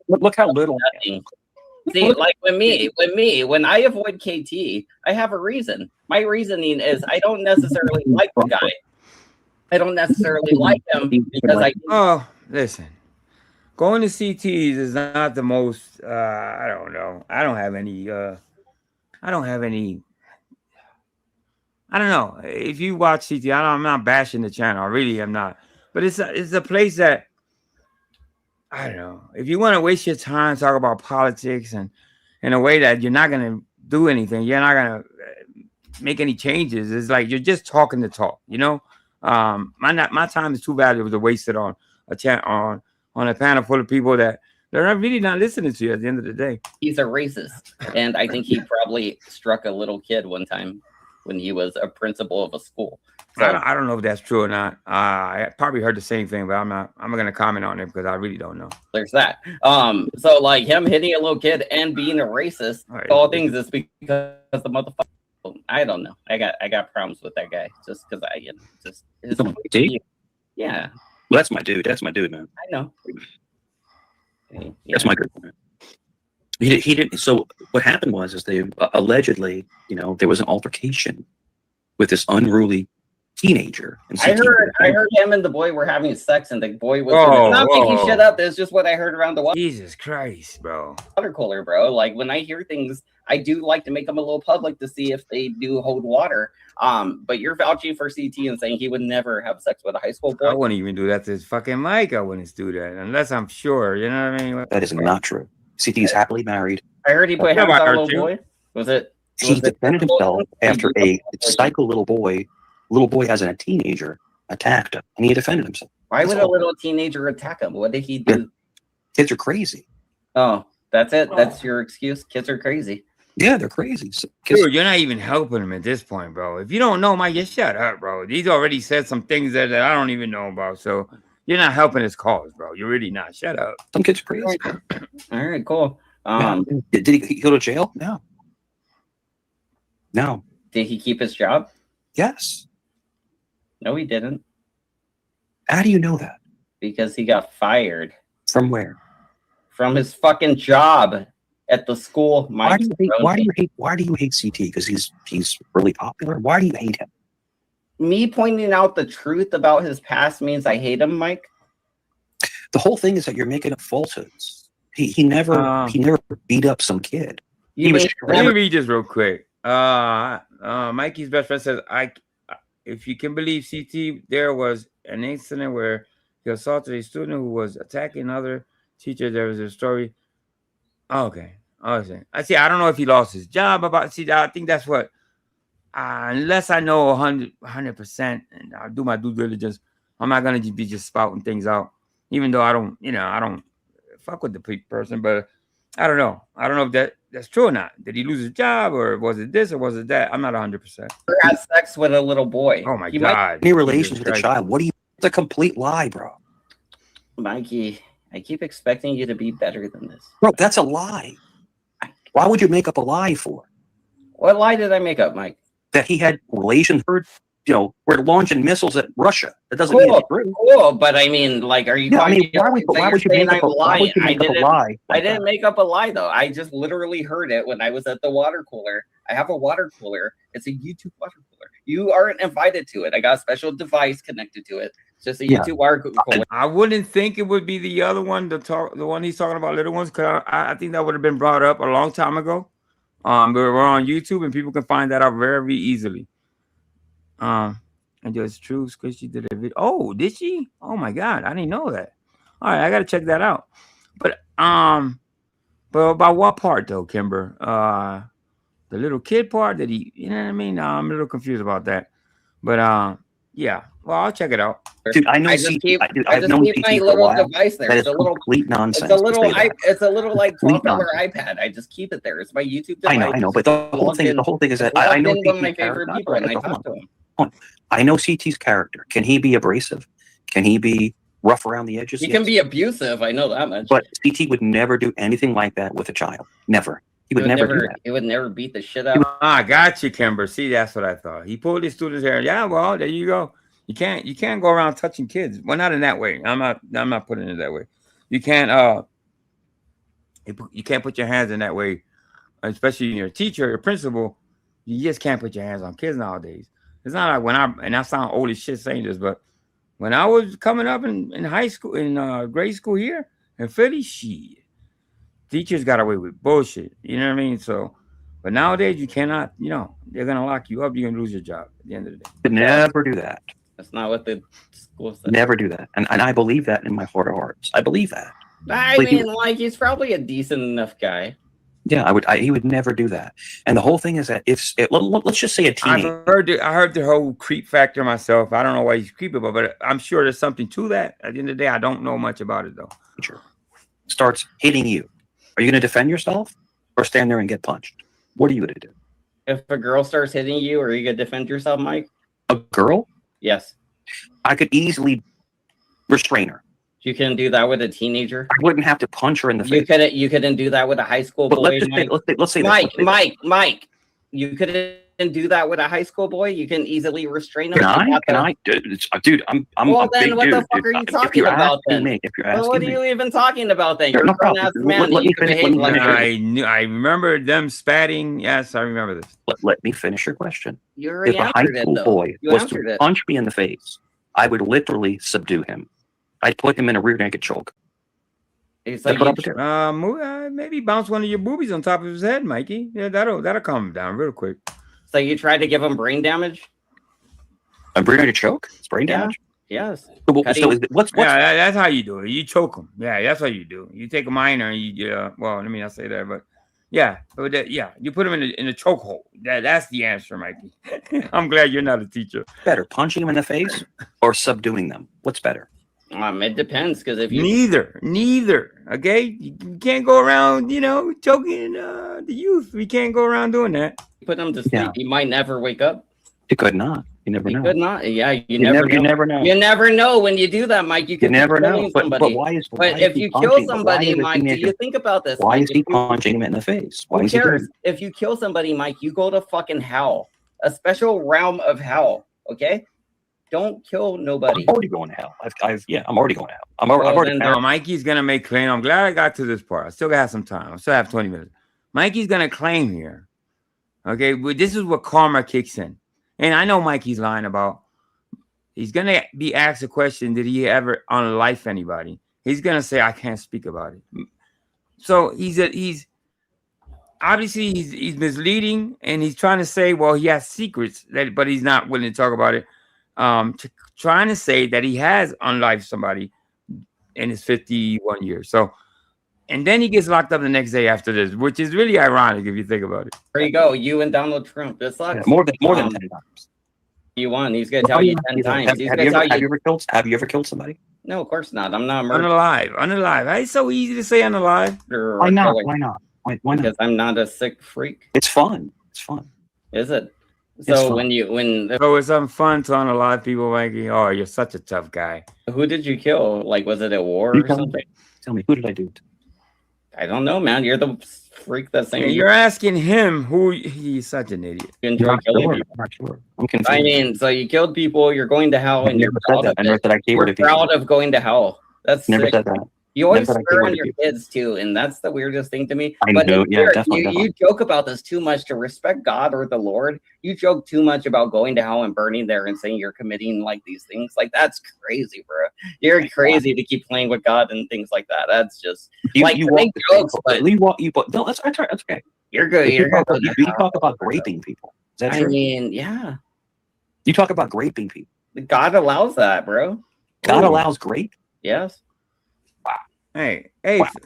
look how little. Nothing. See, like when I avoid KT, I have a reason. My reasoning is I don't necessarily like the guy. I don't necessarily like him because listen. Going to CTs is not the most. I don't know. I don't have any. I don't know. If you watch CT, I'm not bashing the channel. I really am not. But it's a place that I don't know. If you want to waste your time talk about politics and in a way that you're not gonna do anything, you're not gonna make any changes. It's like you're just talking to talk. You know, my time is too valuable to waste it on a chat on a panel full of people that they're really not listening to you at the end of the day. He's a racist, and I think he probably struck a little kid one time when he was a principal of a school. So, I don't know if that's true or not. I probably heard the same thing, but I'm not going to comment on it because I really don't know. There's that. So like him hitting a little kid and being a racist, all things is because the motherfucker. I don't know. I got problems with that guy just because yeah. Well, that's my dude. That's my dude, man. I know. Yeah. That's my good man. He didn't. So what happened was they allegedly, there was an altercation with this unruly teenager. I heard him and the boy were having sex, and the boy was not making shit up. That's just what I heard around the water. Jesus Christ, bro. Water cooler, bro. Like when I hear things, I do like to make them a little public to see if they do hold water. But you're vouching for CT and saying he would never have sex with a high school boy. I wouldn't even do that to his fucking mic. I wouldn't do that unless I'm sure. You know what I mean? That is not true. CT is happily married. I heard he put hands on a little boy. Was it? He defended himself after a psycho little boy as a teenager attacked him, and he defended himself. Why would a little teenager attack him? What did he do? Kids are crazy. Oh, that's it. That's your excuse. Kids are crazy. Yeah, they're crazy. Dude, you're not even helping him at this point, bro. If you don't know, Mike, just shut up, bro. He's already said some things that I don't even know about. So you're not helping his cause, bro. You're really not. Shut up. Some kids are crazy. All right, cool. Did he go to jail? No. No. Did he keep his job? Yes. No, he didn't. How do you know that? Because he got fired. From where? From his fucking job at the school. Why do you hate CT? Because he's really popular. Why do you hate him? Me pointing out the truth about his past means I hate him, Mike. The whole thing is that you're making up falsehoods. He never beat up some kid. Let me read this real quick. Mikey's best friend says, if you can believe CT, there was an incident where he assaulted a student who was attacking another teacher. There was a story. Okay. I see. I don't know if he lost his job I think that's what, unless I know 100% and I'll do my due diligence, I'm not going to be just spouting things out, even though I don't fuck with the person, but I don't know. I don't know if that's true or not. Did he lose his job, or was it this, or was it that? I'm not 100%. Had sex with a little boy. Oh my God! Any relations with a child? What do you? It's a complete lie, bro. Mikey, I keep expecting you to be better than this. Bro, that's a lie. Why would you make up a lie for? What lie did I make up, Mike? That he had relations. We're launching missiles at Russia. That doesn't mean it's true. Cool, but I mean, like, are you talking? Why would you make up a lie? I didn't make up a lie, though. I just literally heard it when I was at the water cooler. I have a water cooler. It's a YouTube water cooler. You aren't invited to it. I got a special device connected to it. It's just a YouTube water cooler. I wouldn't think it would be the other one, the one he's talking about, little ones, because I think that would have been brought up a long time ago. We're on YouTube, and people can find that out very easily. And it's true, Squishy did a video. Oh, did she? Oh my God, I didn't know that. All right, I gotta check that out. But about what part though, Kimber? The little kid part that you know what I mean? I'm a little confused about that. But yeah. Well, I'll check it out. Dude, I know. I just keep I've known my CT for a little while. device there. That It's is a little complete nonsense. It's a little to say that. it's a little like Complete $12 nonsense. iPad. I just keep it there. It's my YouTube device. I know, but the whole thing is that I know one of my CT's favorite character. people, and I talk to him. Hold on. I know CT's character. Can he be abrasive? Can he be rough around the edges? He Yes. can be abusive. I know that much. But CT would never do anything like that with a child. Never. He would never do that. He would never beat the shit out. I got you, Kimber. See, that's what I thought. He pulled his students' hair. Yeah, well, there you go. You can't go around touching kids. Well, not in that way. I'm not putting it that way. You can't put your hands in that way, especially when you're a teacher or a principal. You just can't put your hands on kids nowadays. It's not like and I sound old as shit saying this, but when I was coming up in high school, in grade school here in Philly, shit, teachers got away with bullshit. You know what I mean? So, but nowadays you cannot. You know, they're gonna lock you up. You're gonna lose your job at the end of the day. Could never do that. That's not what the school said. Never do that. And I believe that in my heart of hearts. I believe that. I mean, like, he's probably a decent enough guy. Yeah, he would never do that. And the whole thing is that let's just say a teenager. I heard the whole creep factor myself. I don't know why he's creepy, but I'm sure there's something to that. At the end of the day, I don't know much about it though. Starts hitting you. Are you going to defend yourself or stand there and get punched? What are you going to do? If a girl starts hitting you, are you gonna defend yourself, Mike? A girl? Yes. I could easily restrain her. You couldn't do that with a teenager. I wouldn't have to punch her in the face. You couldn't do that with a high school But boy. let's say Mike. You couldn't do that with a high school boy. You can easily restrain him. Can I? Dude, I'm well, a then big what dude. the fuck are you If talking you're about asking then? me, if you're Well, asking what are me, you even talking about then? Sure, You're no a grown ass problem. man. Let me You can finish. behave like I remember them spatting. Yes, I remember this. Let me finish your question. You already If a high answered it, school though. boy You was answered to it. punch me in the face, I would literally subdue him. I'd put him in a rear naked choke. It's That's like what I would do. Maybe bounce one of your boobies on top of his head, Mikey. Yeah, that'll calm him down real quick. So you tried to give him brain damage? A rear naked choke? It's brain damage? Yes. So what's yeah, that's how you do it. You choke them. Yeah, that's what you do. You take a minor and well, let me not say that, but yeah, you put him in a chokehold. That's the answer, Mikey. I'm glad you're not a teacher. Better, punching him in the face or subduing them? What's better? It depends, because if you neither. Okay, you can't go around, choking the youth. We can't go around doing that. put him to sleep, he might never wake up. He could not. You never know. Could not. Yeah, you never know. You never know when you do that, Mike. You can never know. But why if you kill somebody, Mike, do you think about this? Why Mike, is he punching him in the face? Why who is he cares? doing If you kill somebody, Mike, you go to fucking hell, a special realm of hell. Okay, don't kill nobody. I'm already going to hell. I'm already going to hell. I'm already. No, Mikey's gonna make claim. I'm glad I got to this part. I still got some time. I still have 20 minutes. Mikey's gonna claim here. Okay, but this is what karma kicks in. And I know Mikey's lying about. He's gonna be asked a question: did he ever unlife anybody? He's gonna say, "I can't speak about it." So he's obviously he's misleading, and he's trying to say, well, he has secrets but he's not willing to talk about it. Trying to say that he has unlifed somebody in his 51 years. So, and then he gets locked up the next day after this, which is really ironic if you think about it. There you go. You and Donald Trump. This sucks. Yeah, more than 10 times. You won. He's gonna tell you 10 times. Have you ever killed somebody? No, of course not. I'm not a murderer. Unalive. It's so easy to say unalive. Why not? Why not? Why not? Because I'm not a sick freak. It's fun. It's fun. Is it? So so it's fun to unalive people, Mikey. Oh, you're such a tough guy. Who did you kill? Like, was it a war or something? Tell me, who did I do it? I don't know, man. You're the freak that's saying. You're asking him who he's such an idiot. You enjoy killing people. I'm not sure. I'm confused. I mean, so you killed people. You're going to hell, and you're proud of it. You're proud of going to hell. That's never sick. said that. You always Never swear on your kids too, and that's the weirdest thing to me. I But know, it's yeah, weird. definitely. You joke about this too much to respect God or the Lord. You joke too much about going to hell and burning there and saying you're committing like these things. Like, that's crazy, bro. You're crazy to keep playing with God and things like that. That's just You make jokes, but no, that's okay. you're good. You talk about raping people. Is that true? I mean, yeah. You talk about graping people. God allows that, bro. God allows grape? Yes. Wow. Hey,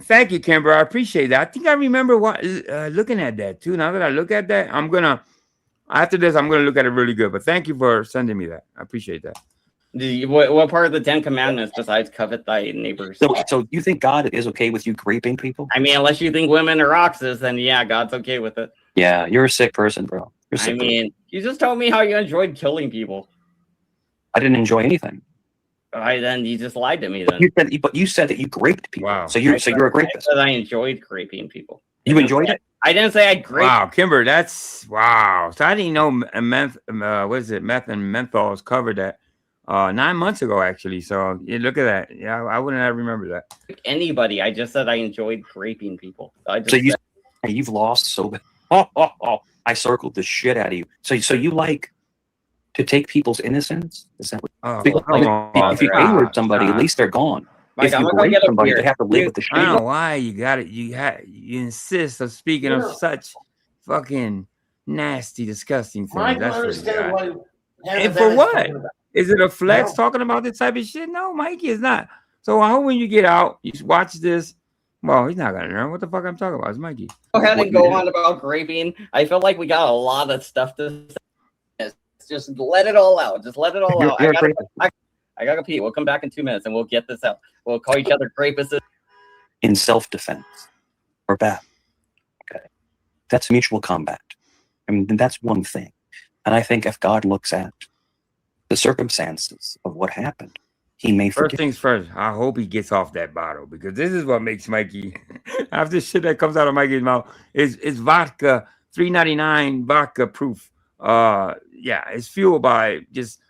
thank you, Kimber. I appreciate that. I think I remember looking at that too. Now that I look at that, after this, I'm gonna look at it really good. But thank you for sending me that. I appreciate that. What part of the 10 Commandments besides covet thy neighbors? So you think God is okay with you graping people? I mean, unless you think women are oxes, then yeah, God's okay with it. Yeah, you're a sick person, bro. You're a sick I mean, you just told me how you enjoyed killing people. I didn't enjoy anything. All right, then you just lied to me. Then you said that you graped people. Wow. So you're a rapist. I said I enjoyed graping people. You enjoyed it? I didn't say I graped. Wow, Kimber, that's wow. So I didn't know meth and menthol was covered that 9 months ago, actually. So yeah, look at that. Yeah, I wouldn't have remembered that. Anybody. I just said I enjoyed graping people. You've lost so bad. I circled the shit out of you. So you like to take people's innocence? Is that what? If you wayward somebody, at least they're gone. Mike, if you rape somebody, they have to live with the shame. I don't know why you got it. You insist of speaking of such fucking nasty, disgusting things. Mike, That's I understand why. And for what? Is it a flex talking about this type of shit? No, Mikey, it's not. So I hope when you get out, you watch this. Well, he's not gonna learn what the fuck I'm talking about. It's Mikey. Go ahead and go on about graping. I feel like we got a lot of stuff to say. Just let it all out. Just let it all out. I gotta pee. We'll come back in 2 minutes and we'll get this out. We'll call each other rapists. In self-defense or bad. Okay. That's mutual combat. I mean, that's one thing. And I think if God looks at the circumstances of what happened, he may forgive. First things first, I hope he gets off that bottle, because this is what makes Mikey, after shit that comes out of Mikey's mouth, is vodka, $3.99 vodka proof. Yeah, it's fueled by just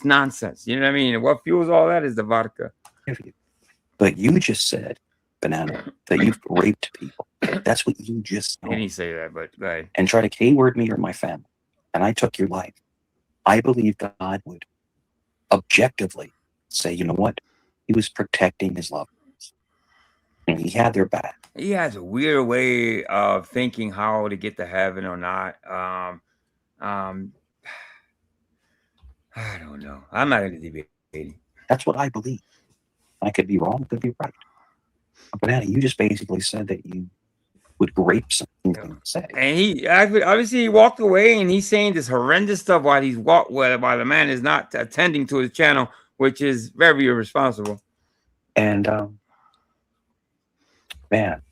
nonsense. You know what I mean? And what fuels all that is the vodka. But you just said, Banana, that you've raped people. That's what you just said. I didn't say that, but go ahead. And try to K-word me or my family. And I took your life. I believe God would objectively say, you know what? He was protecting his loved ones. And he had their back. He has a weird way of thinking how to get to heaven or not. I don't know. I'm not going to debate it. That's what I believe. I could be wrong, could be right. Banana, you just basically said that you would grape something. And he obviously he walked away, and he's saying this horrendous stuff while while the man is not attending to his channel, which is very irresponsible. And man,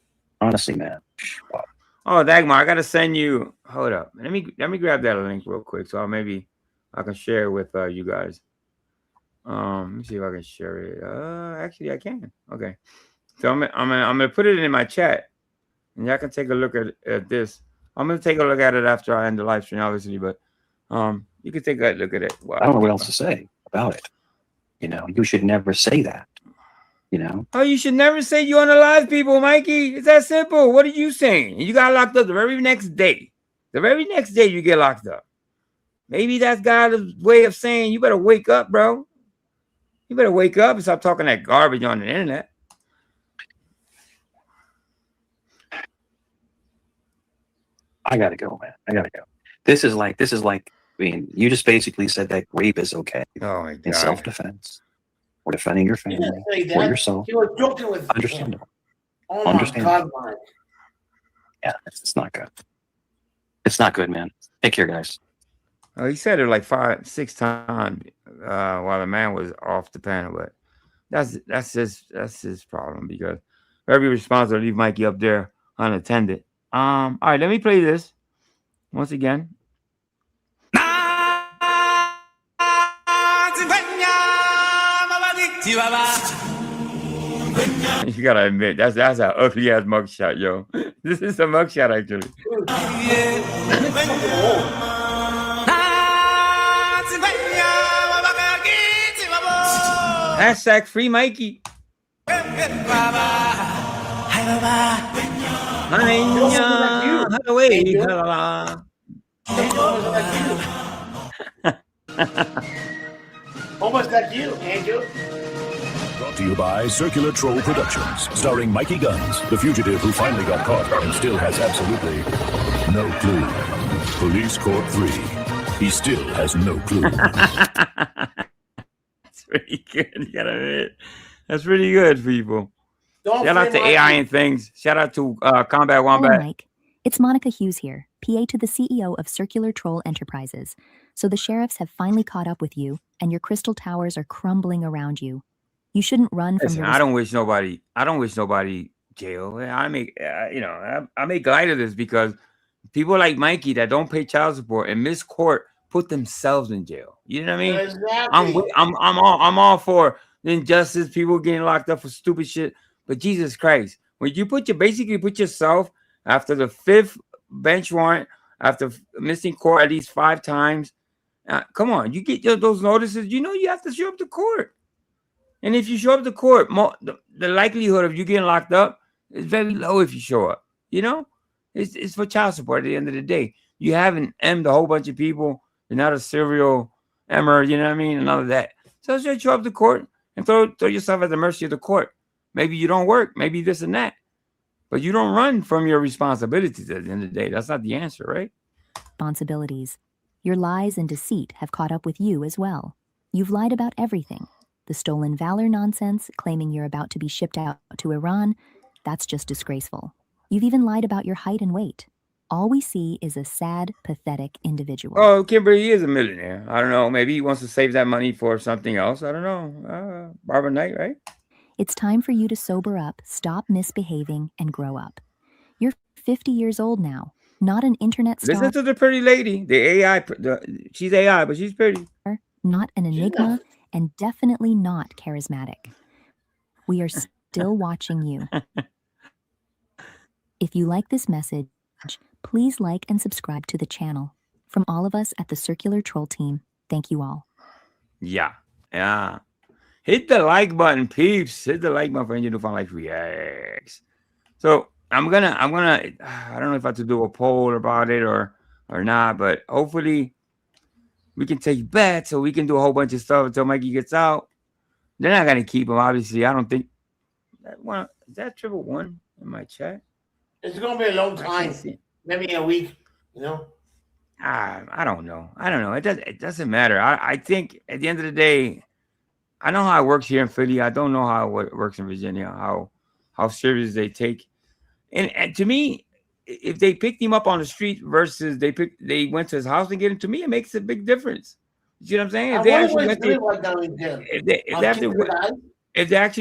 honestly, man. Oh, Dagmar, I gotta send you. Hold up, let me grab that link real quick, so maybe I can share it with you guys. Let me see if I can share it. Actually, I can. Okay, so I'm gonna put it in my chat, and y'all can take a look at this. I'm gonna take a look at it after I end the live stream, obviously, but you can take a look at it. Wow. I don't know what else to say about it. You know, you should never say that. You know? Oh, you should never say you unalive people, Mikey. It's that simple. What are you saying? You got locked up the very next day. The very next day you get locked up. Maybe that's God's way of saying you better wake up, bro. You better wake up and stop talking that garbage on the internet. I gotta go, man. I gotta go. This is like, I mean, you just basically said that rape is okay. Oh my God. In self-defense. Or defending your family or yourself. You were joking with Understandable. Oh my Understandable. God, Mike. Yeah, it's not good. It's not good, man. Take care, guys. Oh, he said it like 5-6 times while the man was off the panel, but that's his problem, because very responsible to leave Mikey up there unattended. All right, let me play this once again. You gotta admit, that's an ugly ass mugshot, yo. This is a mugshot, actually. Hashtag free Mikey. Almost like you, Andrew. Brought to you by Circular Troll Productions, starring Mikey Guns, the fugitive who finally got caught and still has absolutely no clue. Police Court 3. he still has no clue. That's pretty good. You gotta admit. That's pretty good, people. Don't Shout out to play AI Mikey. and things. Shout out to Combat Hello, Wombat. Mike. It's Monica Hughes here, PA to the CEO of Circular Troll Enterprises. So the sheriffs have finally caught up with you, and your crystal towers are crumbling around you. You shouldn't run from Listen, your. I don't wish nobody jail. I make I make light of this because people like Mikey that don't pay child support and miss court put themselves in jail. You know what I mean? Exactly. I'm all for the injustice, people getting locked up for stupid shit. But Jesus Christ, when you basically put yourself after the 5th bench warrant, after missing court at least 5 times, come on, you get those notices. You know you have to show up to court. And if you show up to court, the likelihood of you getting locked up is very low if you show up. You know, it's for child support at the end of the day. You haven't emmed a whole bunch of people. You're not a serial emmer, you know what I mean? And all of that. So just show up to court and throw yourself at the mercy of the court. Maybe you don't work, maybe this and that. But you don't run from your responsibilities at the end of the day. That's not the answer, right? Responsibilities. Your lies and deceit have caught up with you as well. You've lied about everything. The stolen valor nonsense, claiming you're about to be shipped out to Iran, that's just disgraceful. You've even lied about your height and weight. All we see is a sad, pathetic individual. Oh, Kimberly, he is a millionaire. I don't know. Maybe he wants to save that money for something else. I don't know. Barbara Knight, right? It's time for you to sober up, stop misbehaving, and grow up. You're 50 years old now, not an internet star. Listen to the pretty lady. The AI, she's AI, but she's pretty. Not an enigma, and definitely not charismatic. We are still watching you. If you like this message, please like and subscribe to the channel. From all of us at the Circular Troll team, thank you all. Yeah. Hit the like button, peeps. Hit the like button for Engine to Find Life Reacts. So I don't know if I have to do a poll about it or not, but hopefully we can take bets so we can do a whole bunch of stuff until Mikey gets out. They're not gonna keep him, obviously. I don't think is that 111 in my chat? It's gonna be a long time. Maybe a week, you know. I don't know. It doesn't matter. I think at the end of the day, I know how it works here in Philly. I don't know how it works in Virginia, how serious they take. And to me, if they picked him up on the street versus they went to his house and get him, to me, it makes a big difference. You know what I'm saying? If they actually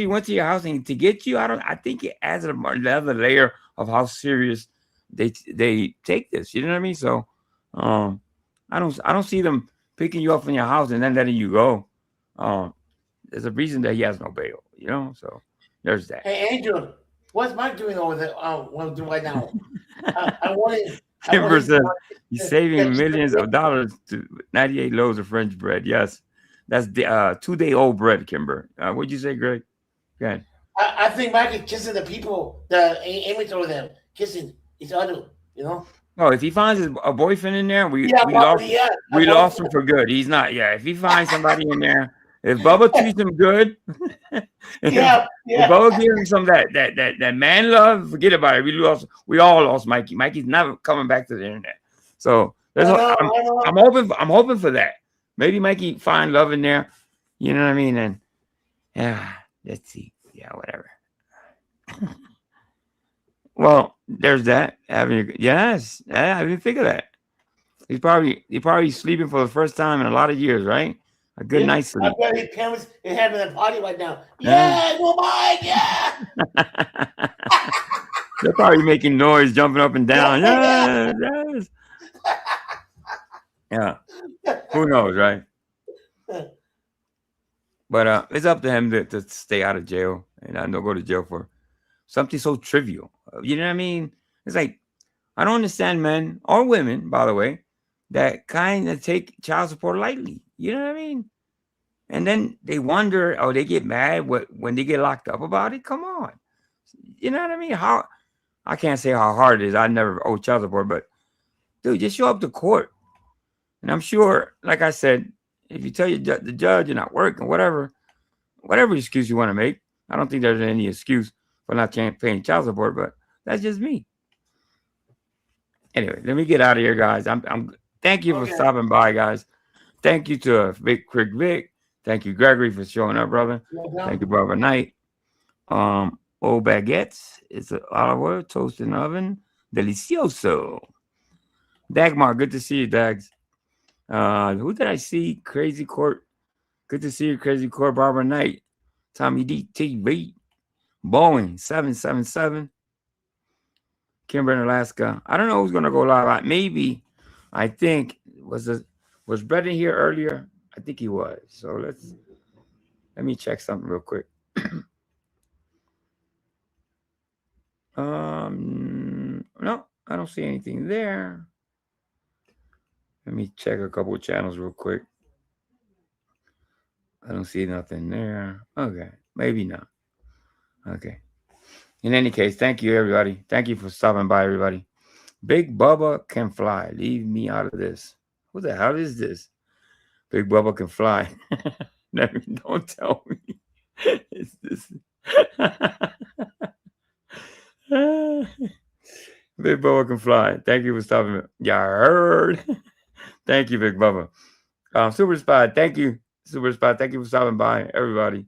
went to your house and to get you, I think it adds another layer of how serious they take this. You know what I mean? So I don't see them picking you up from your house and then letting you go. There's a reason that he has no bail, you know. So there's that. Hey, Angel, what's Mike doing over there? What do right now? Kimber says he's saving millions of dollars to 98 loaves of French bread. Yes, that's the 2-day-old bread, Kimber. What'd you say, Greg? Go ahead. I think Mike is kissing the people, the image over there, kissing each other, you know. Oh, if he finds a boyfriend in there, we lost him for good. He's not. Yeah, if he finds somebody in there. If Bubba treats him good, if Bubba gives him some that man love, forget about it. We all lost Mikey. Mikey's never coming back to the internet. So I'm hoping for that. Maybe Mikey find love in there. You know what I mean? And yeah, let's see. Yeah, whatever. Well, there's that. Yes, I didn't think of that. He's probably sleeping for the first time in a lot of years, right? A good night's sleep. I bet his parents is having a party right now. Yeah, go Mike, yeah. They're probably making noise, jumping up and down. Yes. Yeah. Who knows, right? But it's up to him to stay out of jail and not go to jail for something so trivial. You know what I mean? It's like, I don't understand men or women, by the way, that kind of take child support lightly. You know what I mean? And then they wonder, or they get mad when they get locked up about it. Come on. You know what I mean? I can't say how hard it is. I never owe child support, but dude, just show up to court. And I'm sure, like I said, if you tell the judge you're not working, whatever excuse you want to make, I don't think there's any excuse for not paying child support, but that's just me. Anyway, let me get out of here, guys. Thank you for stopping by, guys. Thank you to Vic Crick Vic. Thank you, Gregory, for showing up, brother. Thank you, brother Knight. Old baguettes. It's an olive oil toast in the oven. Delicioso. Dagmar, good to see you, Dags. Who did I see? Crazy Court. Good to see you, Crazy Court. Barbara Knight. Tommy DTV. Boeing 777. Kimber in Alaska. I don't know who's gonna go live. Maybe, I think was Brett in here earlier? I think he was. So let me check something real quick. No, I don't see anything there. Let me check a couple of channels real quick. I don't see nothing there. Okay, maybe not. Okay. In any case, thank you, everybody. Thank you for stopping by, everybody. Big Bubba can fly. Leave me out of this. Who the hell is this? Big Bubba can fly. Don't tell me. It's this. Big Bubba can fly. Thank you for stopping me. Yeah, I heard. Thank you, Big Bubba. Super Spy, thank you. Super Spy, thank you for stopping by, everybody.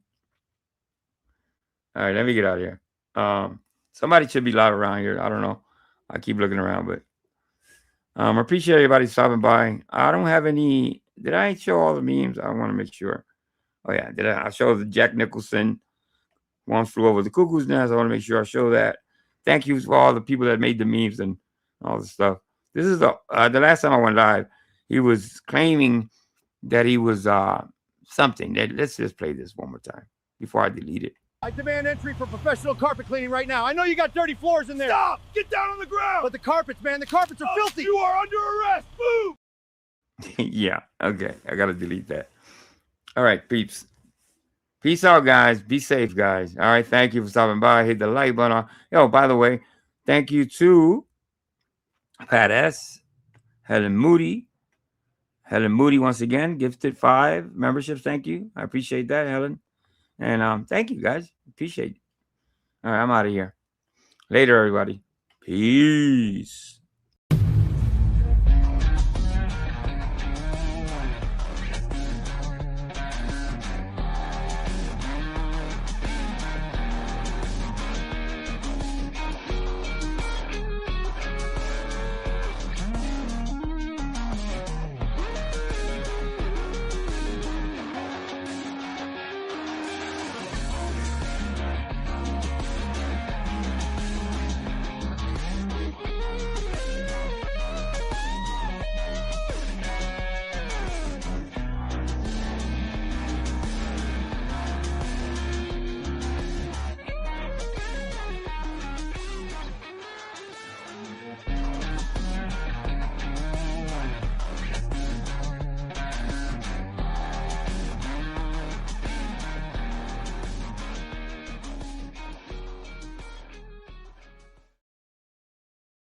All right, let me get out of here. Somebody should be live around here. I don't know. I keep looking around, but I appreciate everybody stopping by. I don't have any. Did I show all the memes? I want to make sure. Oh yeah, did I show the Jack Nicholson One Flew Over the Cuckoo's Nest? I want to make sure I show that. Thank you for all the people that made the memes and all the stuff. This is the last time I went live. He was claiming that he was something. Let's just play this one more time before I delete it. I demand entry for professional carpet cleaning right now. I know you got dirty floors in there. Stop! Get down on the ground! But the carpets, man, the carpets are filthy. You are under arrest. Move! Yeah, okay. I got to delete that. All right, peeps. Peace out, guys. Be safe, guys. All right, thank you for stopping by. Hit the like button. Yo, by the way, thank you to Pat S., Helen Moody. Helen Moody, once again, gifted 5 memberships. Thank you. I appreciate that, Helen. And thank you, guys. Appreciate it. All right, I'm out of here. Later, everybody. Peace.